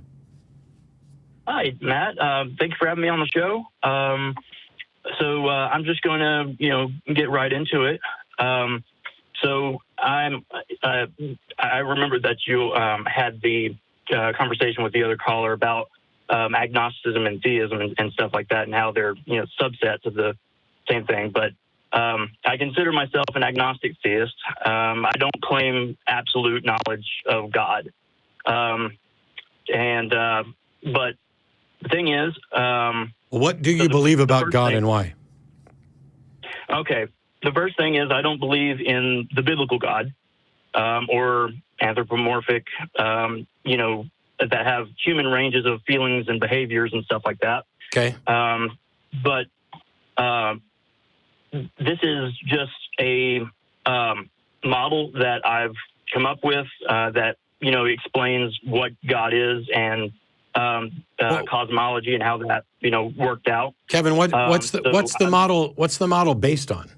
Speaker 7: Hi, Matt. Thank you for having me on the show. So I'm just going to, get right into it. So I remember that you had the conversation with the other caller about agnosticism and theism and stuff like that, and how they're subsets of the same thing. But I consider myself an agnostic theist. I don't claim absolute knowledge of God, but the thing is,
Speaker 1: what do you believe about God and why?
Speaker 7: Okay. The first thing is I don't believe in the biblical God or anthropomorphic, that have human ranges of feelings and behaviors and stuff like that.
Speaker 1: Okay.
Speaker 7: But this is just a model that I've come up with that, explains what God is and cosmology and how that, worked out.
Speaker 1: Kevin, what's the model? What's the model based on?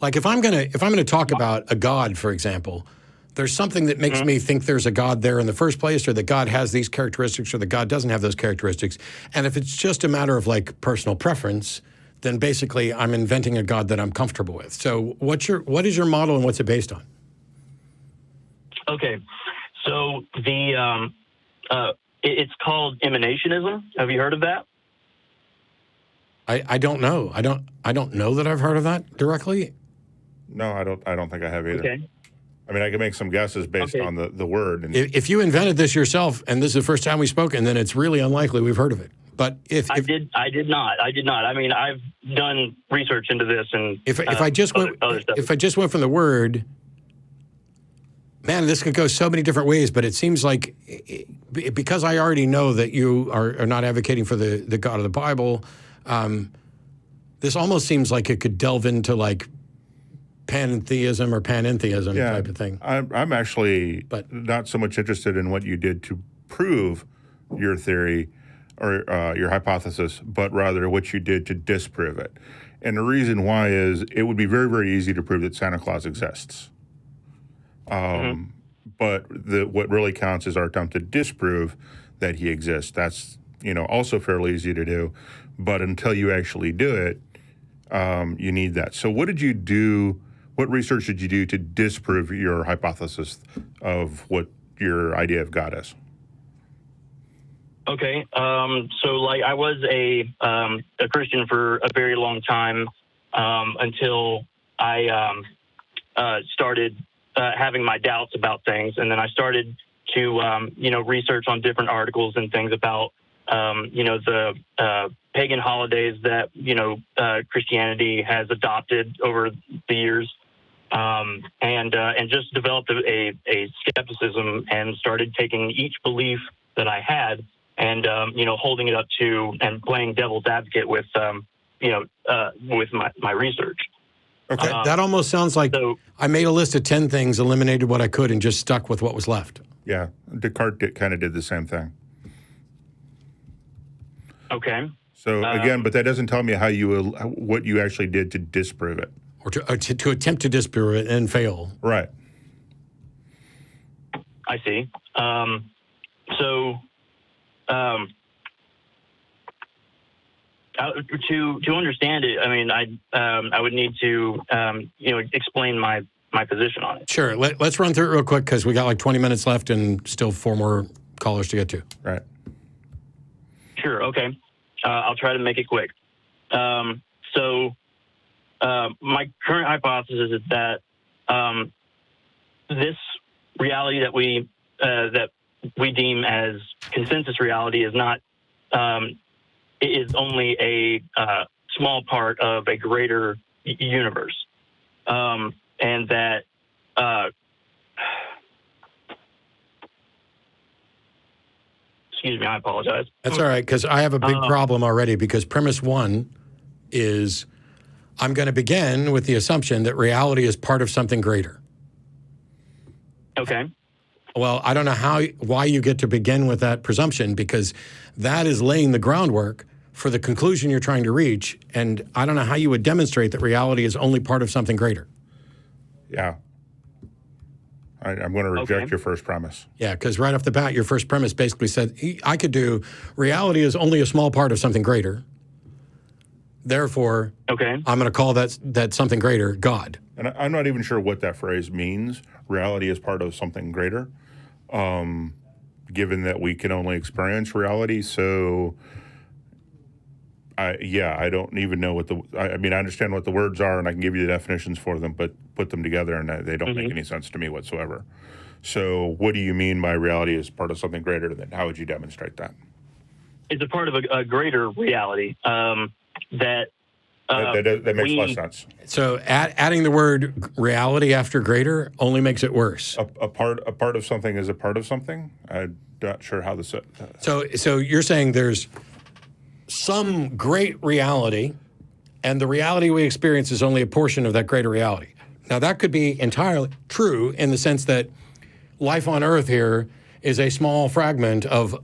Speaker 1: Like, if I'm gonna talk about a God, for example, there's something that makes me think there's a God there in the first place, or that God has these characteristics, or that God doesn't have those characteristics. And if it's just a matter of like personal preference, then basically I'm inventing a God that I'm comfortable with. So what is your model and what's it based on?
Speaker 7: Okay, so the it's called emanationism. Have you heard of that?
Speaker 1: I don't know. I don't know that I've heard of that directly.
Speaker 2: No, I don't think I have either.
Speaker 7: Okay.
Speaker 2: I mean, I can make some guesses based on the word. And
Speaker 1: if you invented this yourself, and this is the first time we've spoken, then it's really unlikely we've heard of it. But if
Speaker 7: I did not. I mean, I've done research into this, and
Speaker 1: if I just went from the word, man, this could go so many different ways. But it seems like because I already know that you are not advocating for the God of the Bible, this almost seems like it could delve into like pantheism or panentheism type of thing.
Speaker 2: I'm actually not so much interested in what you did to prove your theory or your hypothesis, but rather what you did to disprove it. And the reason why is it would be very, very easy to prove that Santa Claus exists. But what really counts is our attempt to disprove that he exists. That's also fairly easy to do. But until you actually do it, you need that. So what did you do? What research did you do to disprove your hypothesis of what your idea of God is?
Speaker 7: Okay, so like I was a Christian for a very long time until I started having my doubts about things, and then I started to research on different articles and things about the pagan holidays that Christianity has adopted over the years. And just developed a skepticism and started taking each belief that I had and holding it up to and playing devil's advocate with with my research.
Speaker 1: Okay, that almost sounds like I made a list of 10 things, eliminated what I could, and just stuck with what was left.
Speaker 2: Yeah, Descartes kind of did the same thing.
Speaker 7: Okay.
Speaker 2: So again, but that doesn't tell me what you actually did to disprove it.
Speaker 1: Or to attempt to disprove it and fail.
Speaker 2: Right.
Speaker 7: I see. To understand it, I mean, I would need to explain my position on it.
Speaker 1: Sure. Let's run through it real quick because we got like 20 minutes left and still 4 more callers to get to.
Speaker 2: Right.
Speaker 7: Sure. Okay. I'll try to make it quick. My current hypothesis is that this reality that we deem as consensus reality is not is only a small part of a greater universe, and that excuse me, I apologize.
Speaker 1: That's all right, because I have a big problem already, because premise 1 is I'm going to begin with the assumption that reality is part of something greater.
Speaker 7: Okay.
Speaker 1: Well, I don't know why you get to begin with that presumption, because that is laying the groundwork for the conclusion you're trying to reach. And I don't know how you would demonstrate that reality is only part of something greater.
Speaker 2: Yeah. I'm going to reject your first premise.
Speaker 1: Yeah, because right off the bat, your first premise basically said, I could do reality is only a small part of something greater. Therefore, I'm going to call that something greater God.
Speaker 2: And I'm not even sure what that phrase means. Reality is part of something greater, given that we can only experience reality. So, I don't even know what I understand what the words are, and I can give you the definitions for them, but put them together, and they don't make any sense to me whatsoever. So what do you mean by reality is part of something greater? Then how would you demonstrate that?
Speaker 7: It's a part of a greater reality that
Speaker 2: makes less sense.
Speaker 1: So adding the word reality after greater only makes it worse.
Speaker 2: A part of something is a part of something? I'm not sure how this...
Speaker 1: So you're saying there's some great reality, and the reality we experience is only a portion of that greater reality. Now, that could be entirely true in the sense that life on Earth here is a small fragment of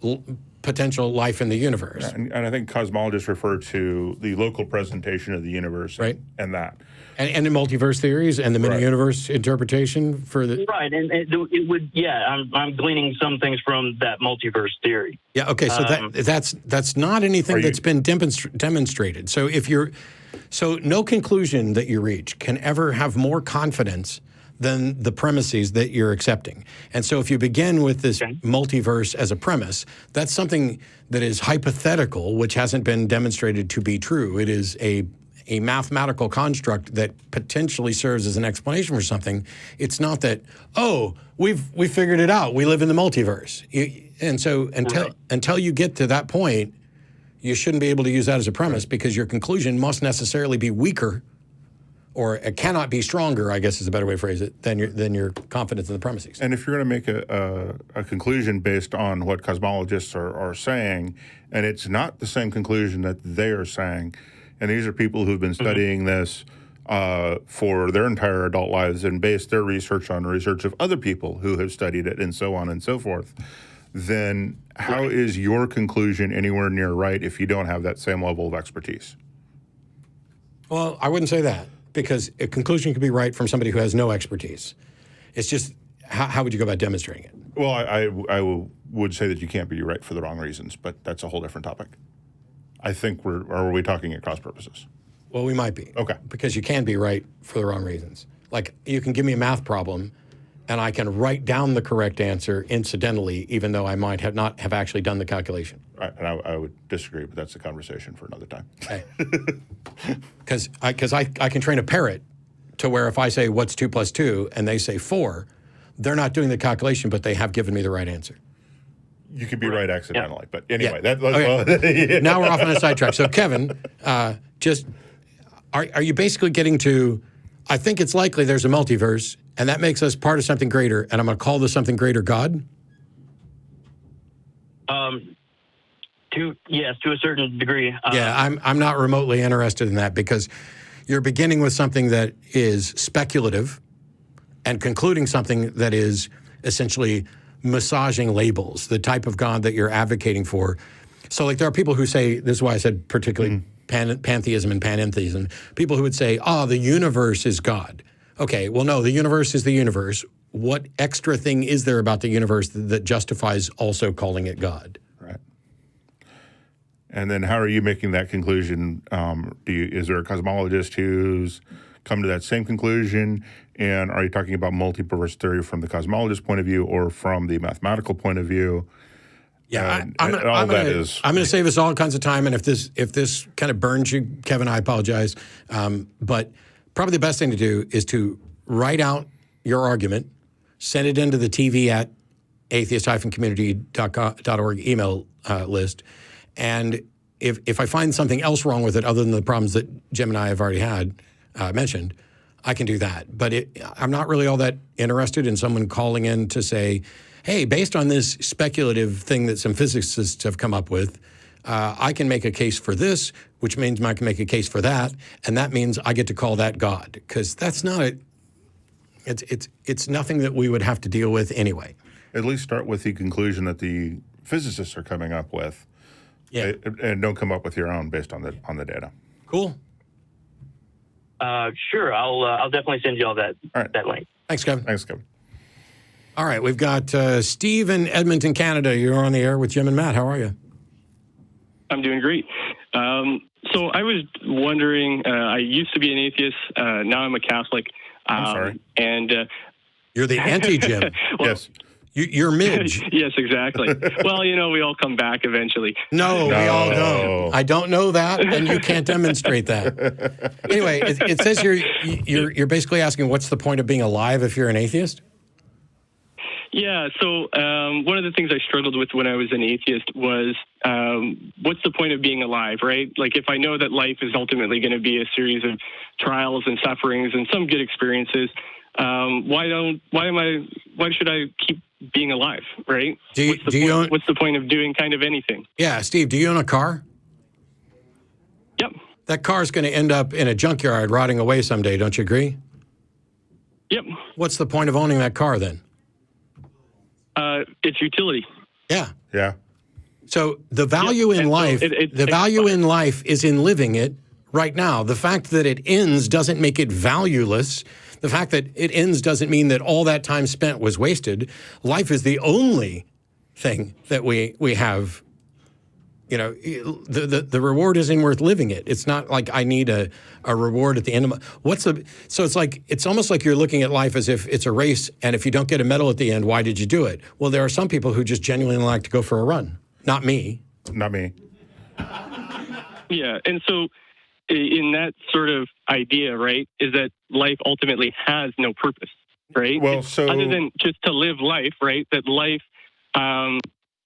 Speaker 1: potential life in the universe.
Speaker 2: And I think cosmologists refer to the local presentation of the universe,
Speaker 1: right?
Speaker 2: And that.
Speaker 1: And the multiverse theories and the mini-universe interpretation for the...
Speaker 7: Right, and it would, I'm gleaning some things from that multiverse theory.
Speaker 1: Yeah, okay, so that's not anything that's been demonstrated. So no conclusion that you reach can ever have more confidence than the premises that you're accepting. And so if you begin with this multiverse as a premise, that's something that is hypothetical, which hasn't been demonstrated to be true. It is a mathematical construct that potentially serves as an explanation for something. It's not that, we figured it out. We live in the multiverse. And so until you get to that point, you shouldn't be able to use that as a premise, because your conclusion must necessarily be weaker, or it cannot be stronger, I guess is a better way to phrase it, than your confidence in the premises.
Speaker 2: And if you're going to make a conclusion based on what cosmologists are saying, and it's not the same conclusion that they are saying, and these are people who've been studying this for their entire adult lives and based their research on research of other people who have studied it and so on and so forth, then how is your conclusion anywhere near right if you don't have that same level of expertise?
Speaker 1: Well, I wouldn't say that, because a conclusion could be right from somebody who has no expertise. It's just, how would you go about demonstrating it?
Speaker 2: Well, I would say that you can't be right for the wrong reasons, but that's a whole different topic. I think are we talking at cross purposes?
Speaker 1: Well, we might be.
Speaker 2: Okay.
Speaker 1: Because you can be right for the wrong reasons. Like, you can give me a math problem, and I can write down the correct answer incidentally, even though I might not have actually done the calculation.
Speaker 2: Right, and I would disagree, but that's a conversation for another time.
Speaker 1: Okay. Because I can train a parrot to where if I say, what's 2 + 2, and they say 4, they're not doing the calculation, but they have given me the right answer.
Speaker 2: You could be right accidentally, but anyway.
Speaker 1: Now we're off on a sidetrack. So, Kevin, are you basically getting to, I think it's likely there's a multiverse, and that makes us part of something greater, and I'm going to call this something greater God?
Speaker 7: To a certain degree.
Speaker 1: I'm not remotely interested in that, because you're beginning with something that is speculative and concluding something that is essentially massaging labels, the type of God that you're advocating for. So, like, there are people who say, this is why I said particularly pantheism and panentheism, people who would say, the universe is God. Okay, well, no, the universe is the universe. What extra thing is there about the universe that justifies also calling it God?
Speaker 2: Right. And then how are you making that conclusion? Is there a cosmologist who's come to that same conclusion? And are you talking about multiverse theory from the cosmologist point of view or from the mathematical point of view?
Speaker 1: Yeah, I'm going to save us all kinds of time. And if this kind of burns you, Kevin, I apologize. But probably the best thing to do is to write out your argument, send it into the TV at atheist-community.org email list. And if I find something else wrong with it other than the problems that Jim and I have already mentioned, I can do that. But I'm not really all that interested in someone calling in to say, hey, based on this speculative thing that some physicists have come up with, I can make a case for this, which means I can make a case for that, and that means I get to call that God, because that's not it's nothing that we would have to deal with anyway.
Speaker 2: At least start with the conclusion that the physicists are coming up with, and don't come up with your own based on the data.
Speaker 1: Cool.
Speaker 7: Sure, I'll definitely send you all that link.
Speaker 1: Thanks, Kevin.
Speaker 2: Thanks, Kevin.
Speaker 1: All right, we've got Steve in Edmonton, Canada. You're on the air with Jim and Matt. How are you?
Speaker 8: I'm doing great. So I was wondering, I used to be an atheist. Now I'm a Catholic.
Speaker 2: I'm sorry.
Speaker 8: And
Speaker 1: you're the anti-Jim.
Speaker 8: Well,
Speaker 2: yes.
Speaker 1: You're Midge.
Speaker 8: Yes, exactly. Well, we all come back eventually.
Speaker 1: No, we all don't. I don't know that, and you can't demonstrate that. Anyway, it says you're basically asking what's the point of being alive if you're an atheist?
Speaker 8: Yeah, so one of the things I struggled with when I was an atheist was what's the point of being alive, right? Like, if I know that life is ultimately going to be a series of trials and sufferings and some good experiences, why should I keep being alive, right? What's the point of doing kind of anything?
Speaker 1: Yeah, Steve, do you own a car?
Speaker 8: Yep.
Speaker 1: That car's going to end up in a junkyard rotting away someday, don't you agree?
Speaker 8: Yep.
Speaker 1: What's the point of owning that car then?
Speaker 8: It's utility.
Speaker 1: Yeah.
Speaker 2: Yeah.
Speaker 1: So the value in life, in life is in living it right now. The fact that it ends doesn't make it valueless. The fact that it ends doesn't mean that all that time spent was wasted. Life is the only thing that we have. The reward isn't worth living it. It's not like I need a reward at the end of so it's almost like you're looking at life as if it's a race, and if you don't get a medal at the end, why did you do it? Well, there are some people who just genuinely like to go for a run. Not me.
Speaker 2: Not me.
Speaker 8: Yeah, and so in that sort of idea, right, is that life ultimately has no purpose, right?
Speaker 2: Well, so
Speaker 8: other than just to live life, right? That life,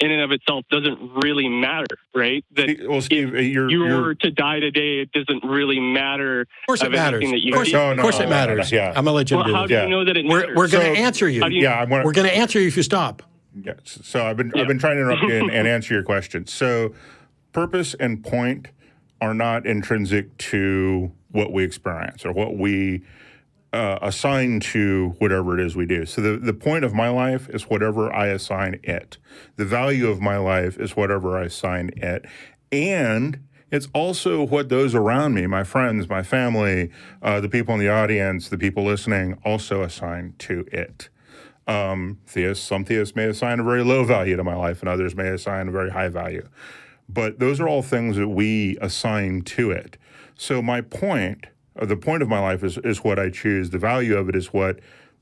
Speaker 8: in and of itself, doesn't really matter, right? That
Speaker 2: Steve,
Speaker 8: if you were to die today, it doesn't really matter.
Speaker 1: Of course it matters.
Speaker 8: Of
Speaker 1: course it matters.
Speaker 2: Yeah.
Speaker 1: I'm gonna let you do
Speaker 8: how do you know that it matters?
Speaker 1: We're going to answer you. We're going to answer you if you stop.
Speaker 2: Yeah. So I've been trying to interrupt you and answer your question. So purpose and point are not intrinsic to what we experience or what we assign to whatever it is we do. So the point of my life is whatever I assign it. The value of my life is whatever I assign it. And it's also what those around me, my friends, my family, the people in the audience, the people listening, also assign to it. Some theists may assign a very low value to my life, and others may assign a very high value. But those are all things that we assign to it. So my point, the point of my life is what I choose. The value of it is what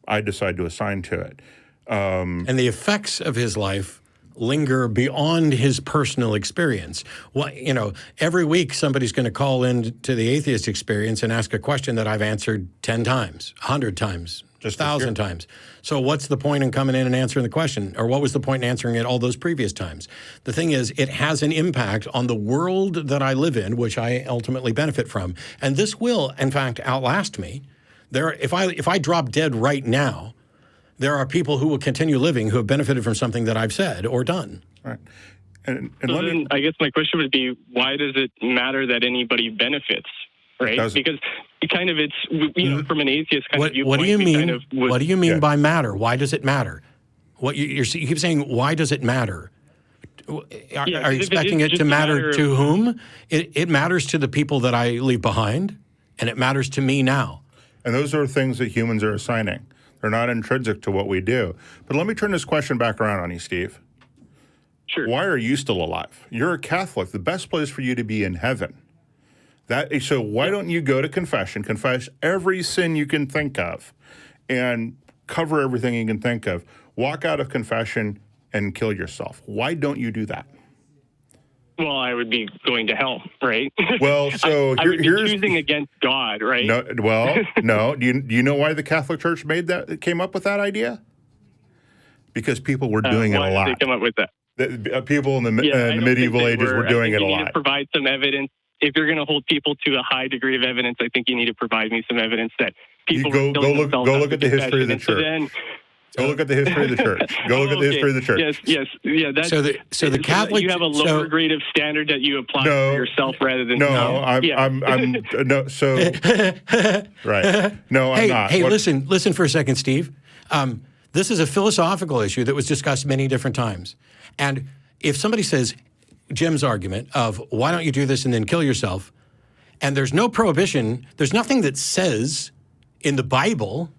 Speaker 2: I decide to assign to it.
Speaker 1: And the effects of his life linger beyond his personal experience. Well, every week somebody's going to call in to the Atheist Experience and ask a question that I've answered 10 times, 100 times, just 1,000 times. So what's the point in coming in and answering the question? Or what was the point in answering it all those previous times? The thing is, it has an impact on the world that I live in, which I ultimately benefit from. And this will, in fact, outlast me. If I drop dead right now, there are people who will continue living who have benefited from something that I've said or done.
Speaker 2: All right. And
Speaker 8: so then I guess my question would be, why does it matter that anybody benefits? Right, because it's from an atheist kind of viewpoint.
Speaker 1: What do you mean? What do you mean
Speaker 2: Yeah.
Speaker 1: by matter? Why does it matter? You keep saying, why does it matter? Are you expecting it to matter to whom? It matters to the people that I leave behind, and it matters to me now.
Speaker 2: And those are things that humans are assigning. They're not intrinsic to what we do. But let me turn this question back around on you, Steve.
Speaker 8: Sure.
Speaker 2: Why are you still alive? You're a Catholic. The best place for you to be in heaven. So why don't you go to confession, confess every sin you can think of, and cover everything you can think of, walk out of confession and kill yourself? Why don't you do that?
Speaker 8: Well, I would be going to hell, right?
Speaker 2: Well, so
Speaker 8: I would be choosing against God, right?
Speaker 2: No. Do you know why the Catholic Church came up with that idea? Because people were doing it a lot.
Speaker 8: Why did they come up with that?
Speaker 2: People in the medieval ages were doing it a lot.
Speaker 8: You need to provide some evidence. If you're going to hold people to a high degree of evidence, I think you need to provide me some evidence that people
Speaker 2: go look at the history of the church. Go look at the history of the church. Go look at the history of the church.
Speaker 8: Yes. Yeah. That's,
Speaker 1: so the Catholic.
Speaker 8: You have a lower grade of standard that you apply for yourself rather than
Speaker 2: I'm no. So right. No, I'm not.
Speaker 1: Hey, listen for a second, Steve. This is a philosophical issue that was discussed many different times, and if somebody says Jim's argument of why don't you do this and then kill yourself, and there's no prohibition, there's nothing that says in the Bible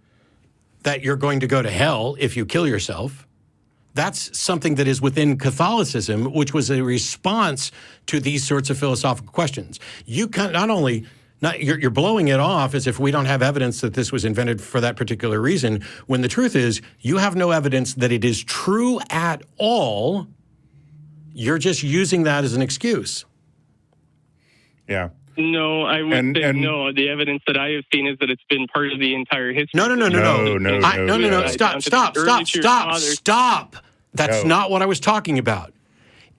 Speaker 1: that you're going to go to hell if you kill yourself. That's something that is within Catholicism, which was a response to these sorts of philosophical questions. You can you're blowing it off as if we don't have evidence that this was invented for that particular reason, when the truth is you have no evidence that it is true at all. You're just using that as an excuse.
Speaker 2: Yeah.
Speaker 8: No, I would say no. The evidence that I have seen is that it's been part of the entire history.
Speaker 1: No. Stop. That's not what I was talking about.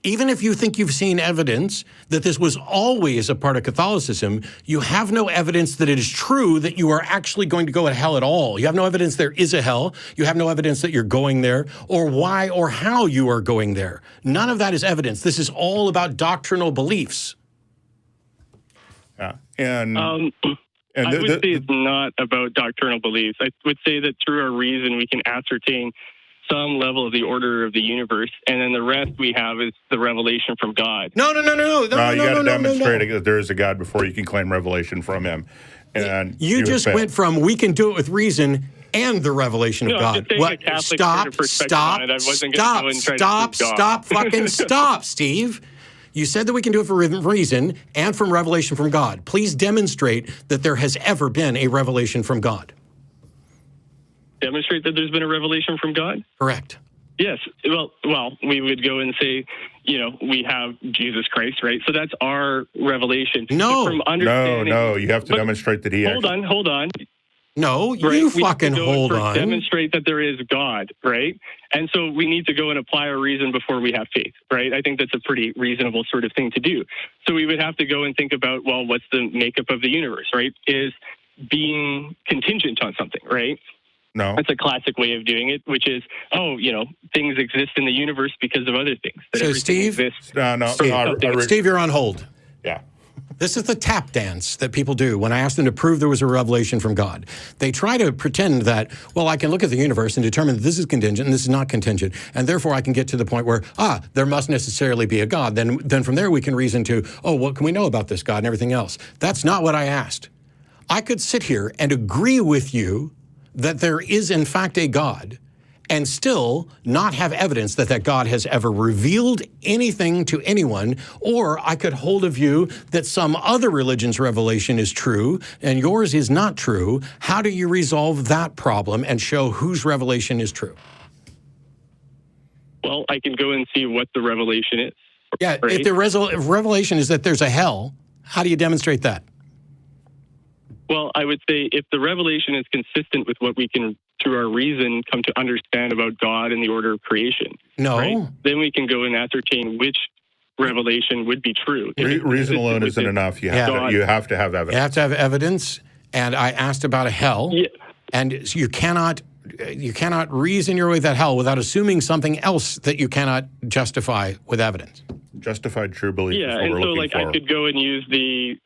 Speaker 1: Even if you think you've seen evidence that this was always a part of Catholicism, you have no evidence that it is true that you are actually going to go to hell at all. You have no evidence there is a hell. You have no evidence that you're going there or why or how you are going there. None of that is evidence. This is all about doctrinal beliefs.
Speaker 2: Yeah. And
Speaker 8: I would say it's not about doctrinal beliefs. I would say that through our reason, we can ascertain some level of the order of the universe, and then the rest we have is the revelation from God.
Speaker 2: No. You got to demonstrate that there is a God before you can claim revelation from him. And
Speaker 1: you just went from we can do it with reason and the revelation of God. Stop, Steve. You said that we can do it for reason and from revelation from God. Please demonstrate that there has ever been a revelation from God.
Speaker 8: Demonstrate that there's been a revelation from God?
Speaker 1: Correct.
Speaker 8: Yes. Well, we would go and say, we have Jesus Christ, right? So that's our revelation.
Speaker 1: No.
Speaker 2: You have to demonstrate that he
Speaker 8: Hold on.
Speaker 1: No, you fucking hold on.
Speaker 8: Demonstrate that there is God, right? And so we need to go and apply our reason before we have faith, right? I think that's a pretty reasonable sort of thing to do. So we would have to go and think about, well, what's the makeup of the universe, right? Is being contingent on something, right?
Speaker 2: No.
Speaker 8: That's a classic way of doing it, which is, things exist in the universe because of other things.
Speaker 1: So, Steve? Steve, you're on hold.
Speaker 2: Yeah.
Speaker 1: This is the tap dance that people do when I ask them to prove there was a revelation from God. They try to pretend that, I can look at the universe and determine that this is contingent and this is not contingent, and therefore I can get to the point where, there must necessarily be a God. Then from there we can reason to, what can we know about this God and everything else? That's not what I asked. I could sit here and agree with you that there is in fact a God and still not have evidence that that God has ever revealed anything to anyone, or I could hold a view that some other religion's revelation is true and yours is not true. How do you resolve that problem and show whose revelation is true?
Speaker 8: Well, I can go and see what the revelation is.
Speaker 1: Yeah,
Speaker 8: right?
Speaker 1: If the revelation is that there's a hell, how do you demonstrate that?
Speaker 8: Well, I would say if the revelation is consistent with what we can, through our reason, come to understand about God and the order of creation, right? Then we can go and ascertain which revelation would be true.
Speaker 2: Reason alone isn't enough. You have to have evidence.
Speaker 1: You have to have evidence. And I asked about a hell, and you cannot reason your way to that hell without assuming something else that you cannot justify with evidence.
Speaker 2: Justified true belief.
Speaker 8: Yeah, and so I could go and use the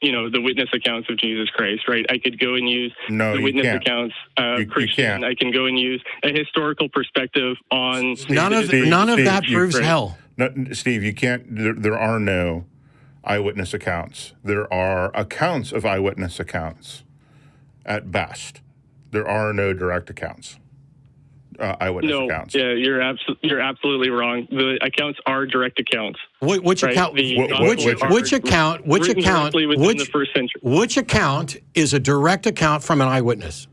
Speaker 8: witness accounts of Jesus Christ, right? I could go and use the witness accounts of Christian. I can go and use a historical perspective on
Speaker 1: none of that proves hell.
Speaker 2: No, Steve, you can't. There are no eyewitness accounts. There are accounts of eyewitness accounts, at best. There are no direct accounts. Eyewitness accounts.
Speaker 8: Yeah, you're absolutely wrong. The accounts are direct accounts.
Speaker 1: Which account? Which account? Which account?
Speaker 8: Within the first century.
Speaker 1: Which account is a direct account from an eyewitness?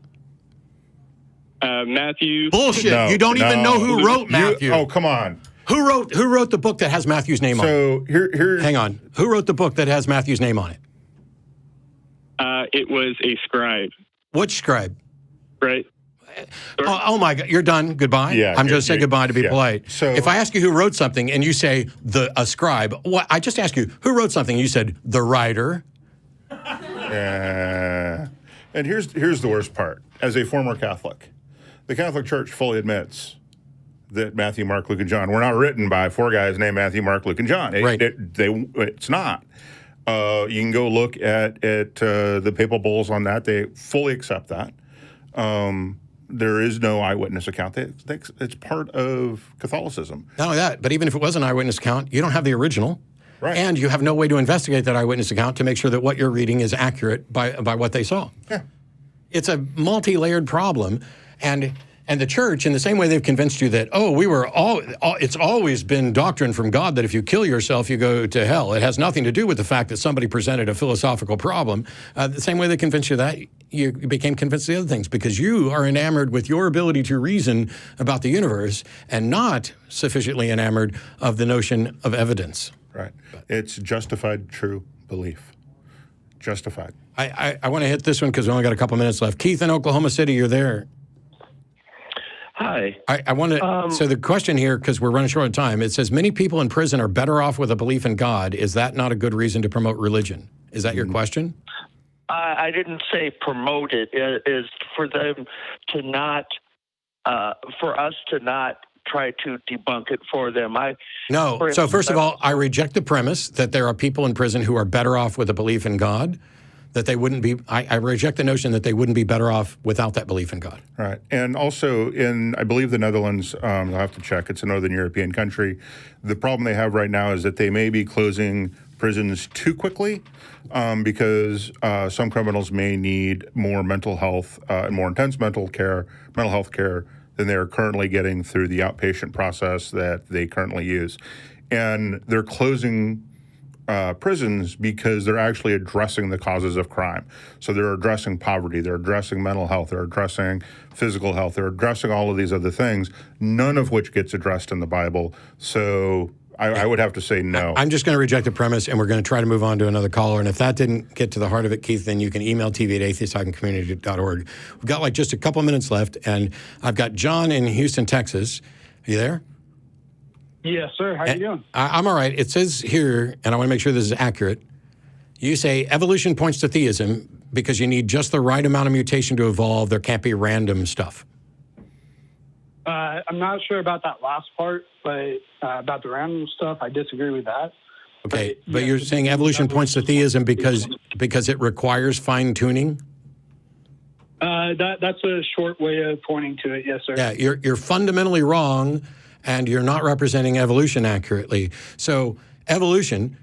Speaker 8: Matthew.
Speaker 1: Bullshit! You don't even know who wrote Matthew.
Speaker 2: Oh, come on.
Speaker 1: Who wrote the book that has Matthew's name on it?
Speaker 2: So here. Hang
Speaker 1: on. Who wrote the book that has Matthew's name on it?
Speaker 8: It was a scribe.
Speaker 1: Which scribe?
Speaker 8: Right.
Speaker 1: Oh my God! You're done. Goodbye.
Speaker 2: Yeah,
Speaker 1: I'm just saying goodbye to be polite.
Speaker 2: So
Speaker 1: if I ask you who wrote something and you say a scribe, I just ask you who wrote something. And you said the writer.
Speaker 2: And here's the worst part. As a former Catholic, The Catholic Church fully admits that Matthew, Mark, Luke, and John were not written by 4 guys named Matthew, Mark, Luke, and John. It's not. You can go look at the papal bulls on that. They fully accept that. There is no eyewitness account. It's part of Catholicism.
Speaker 1: Not only that, but even if it was an eyewitness account, you don't have the original.
Speaker 2: Right.
Speaker 1: And you have no way to investigate that eyewitness account to make sure that what you're reading is accurate by what they saw.
Speaker 2: Yeah.
Speaker 1: It's a multi-layered problem. And the church, in the same way they've convinced you that, it's always been doctrine from God that if you kill yourself, you go to hell. It has nothing to do with the fact that somebody presented a philosophical problem. The same way they convinced you that, you became convinced of the other things because you are enamored with your ability to reason about the universe and not sufficiently enamored of the notion of evidence.
Speaker 2: Right. It's justified true belief. Justified.
Speaker 1: I want to hit this one because we only got a couple minutes left. Keith in Oklahoma City, you're there.
Speaker 9: Hi.
Speaker 1: I want to, so the question here, because we're running short on time, it says many people in prison are better off with a belief in God. Is that not a good reason to promote religion? Is that your question?
Speaker 9: I didn't say promote it. It is for them to not, for us to not try to debunk it for them.
Speaker 1: No. So first of all, I reject the premise that there are people in prison who are better off with a belief in God. That they wouldn't be, I reject the notion that they wouldn't be better off without that belief in God.
Speaker 2: Right. And also in, I believe the Netherlands, I'll have to check, it's a Northern European country. The problem they have right now is that they may be closing prisons too quickly because some criminals may need more mental health and more intense mental health care than they're currently getting through the outpatient process that they currently use. And they're closing prisons because they're actually addressing the causes of crime. So they're addressing poverty, they're addressing mental health, they're addressing physical health, they're addressing all of these other things, none of which gets addressed in the Bible. So I would have to say no.
Speaker 1: I'm just going to reject the premise, and we're going to try to move on to another caller. And if that didn't get to the heart of it, Keith, then you can email tv@atheist-community.org. We've got like just a couple minutes left, and I've got John in Houston, Texas. Are you there?
Speaker 10: Yes, sir. How you doing?
Speaker 1: I'm all right. It says here, and I want to make sure this is accurate, you say evolution points to theism because you need just the right amount of mutation to evolve. There can't be random stuff.
Speaker 10: I'm not sure about that last part, but about the random stuff, I disagree with that.
Speaker 1: Okay, but you're saying evolution points to theism because it requires fine-tuning?
Speaker 10: That's a short way of pointing to it, yes, sir.
Speaker 1: Yeah, you're fundamentally wrong, and you're not representing evolution accurately. So evolution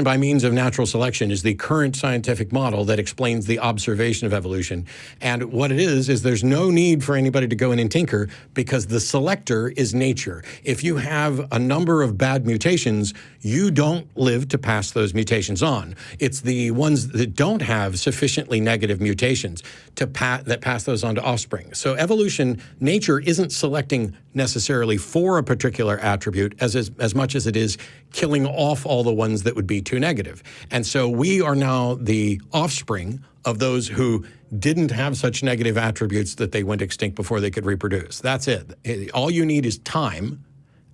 Speaker 1: by means of natural selection is the current scientific model that explains the observation of evolution. And what it is there's no need for anybody to go in and tinker because the selector is nature. If you have a number of bad mutations, you don't live to pass those mutations on. It's the ones that don't have sufficiently negative mutations that pass those on to offspring. So evolution, nature isn't selecting necessarily for a particular attribute as much as it is killing off all the ones that would be too negative. And so we are now the offspring of those who didn't have such negative attributes that they went extinct before they could reproduce. That's it. All you need is time,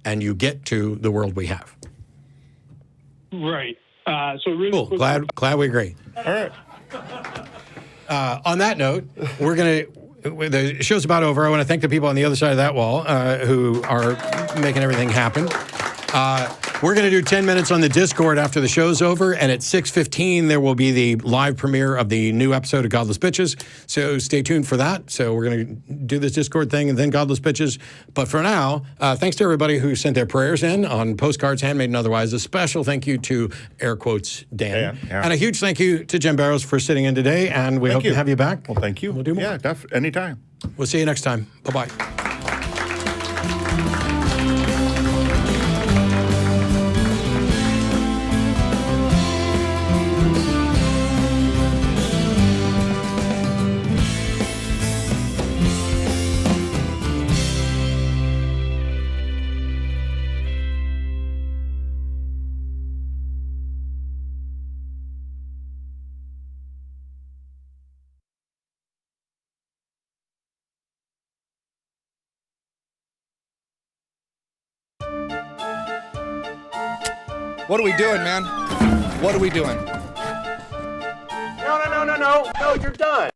Speaker 1: and you get to the world we have.
Speaker 10: Right. So really
Speaker 1: cool. Glad we agree.
Speaker 2: All right.
Speaker 1: On that note, the show's about over. I want to thank the people on the other side of that wall who are making everything happen. We're going to do 10 minutes on the Discord after the show's over, and at 6:15 there will be the live premiere of the new episode of Godless Bitches. So stay tuned for that. So we're going to do this Discord thing and then Godless Bitches. But for now, thanks to everybody who sent their prayers in on postcards, handmade and otherwise. A special thank you to air quotes Dan, and a huge thank you to Jim Barrows for sitting in today. And we hope to have you back.
Speaker 2: Well, thank you.
Speaker 1: We'll do more.
Speaker 2: Yeah, anytime.
Speaker 1: We'll see you next time. Bye-bye.
Speaker 11: What are we doing, man? What are we doing?
Speaker 12: No, you're done.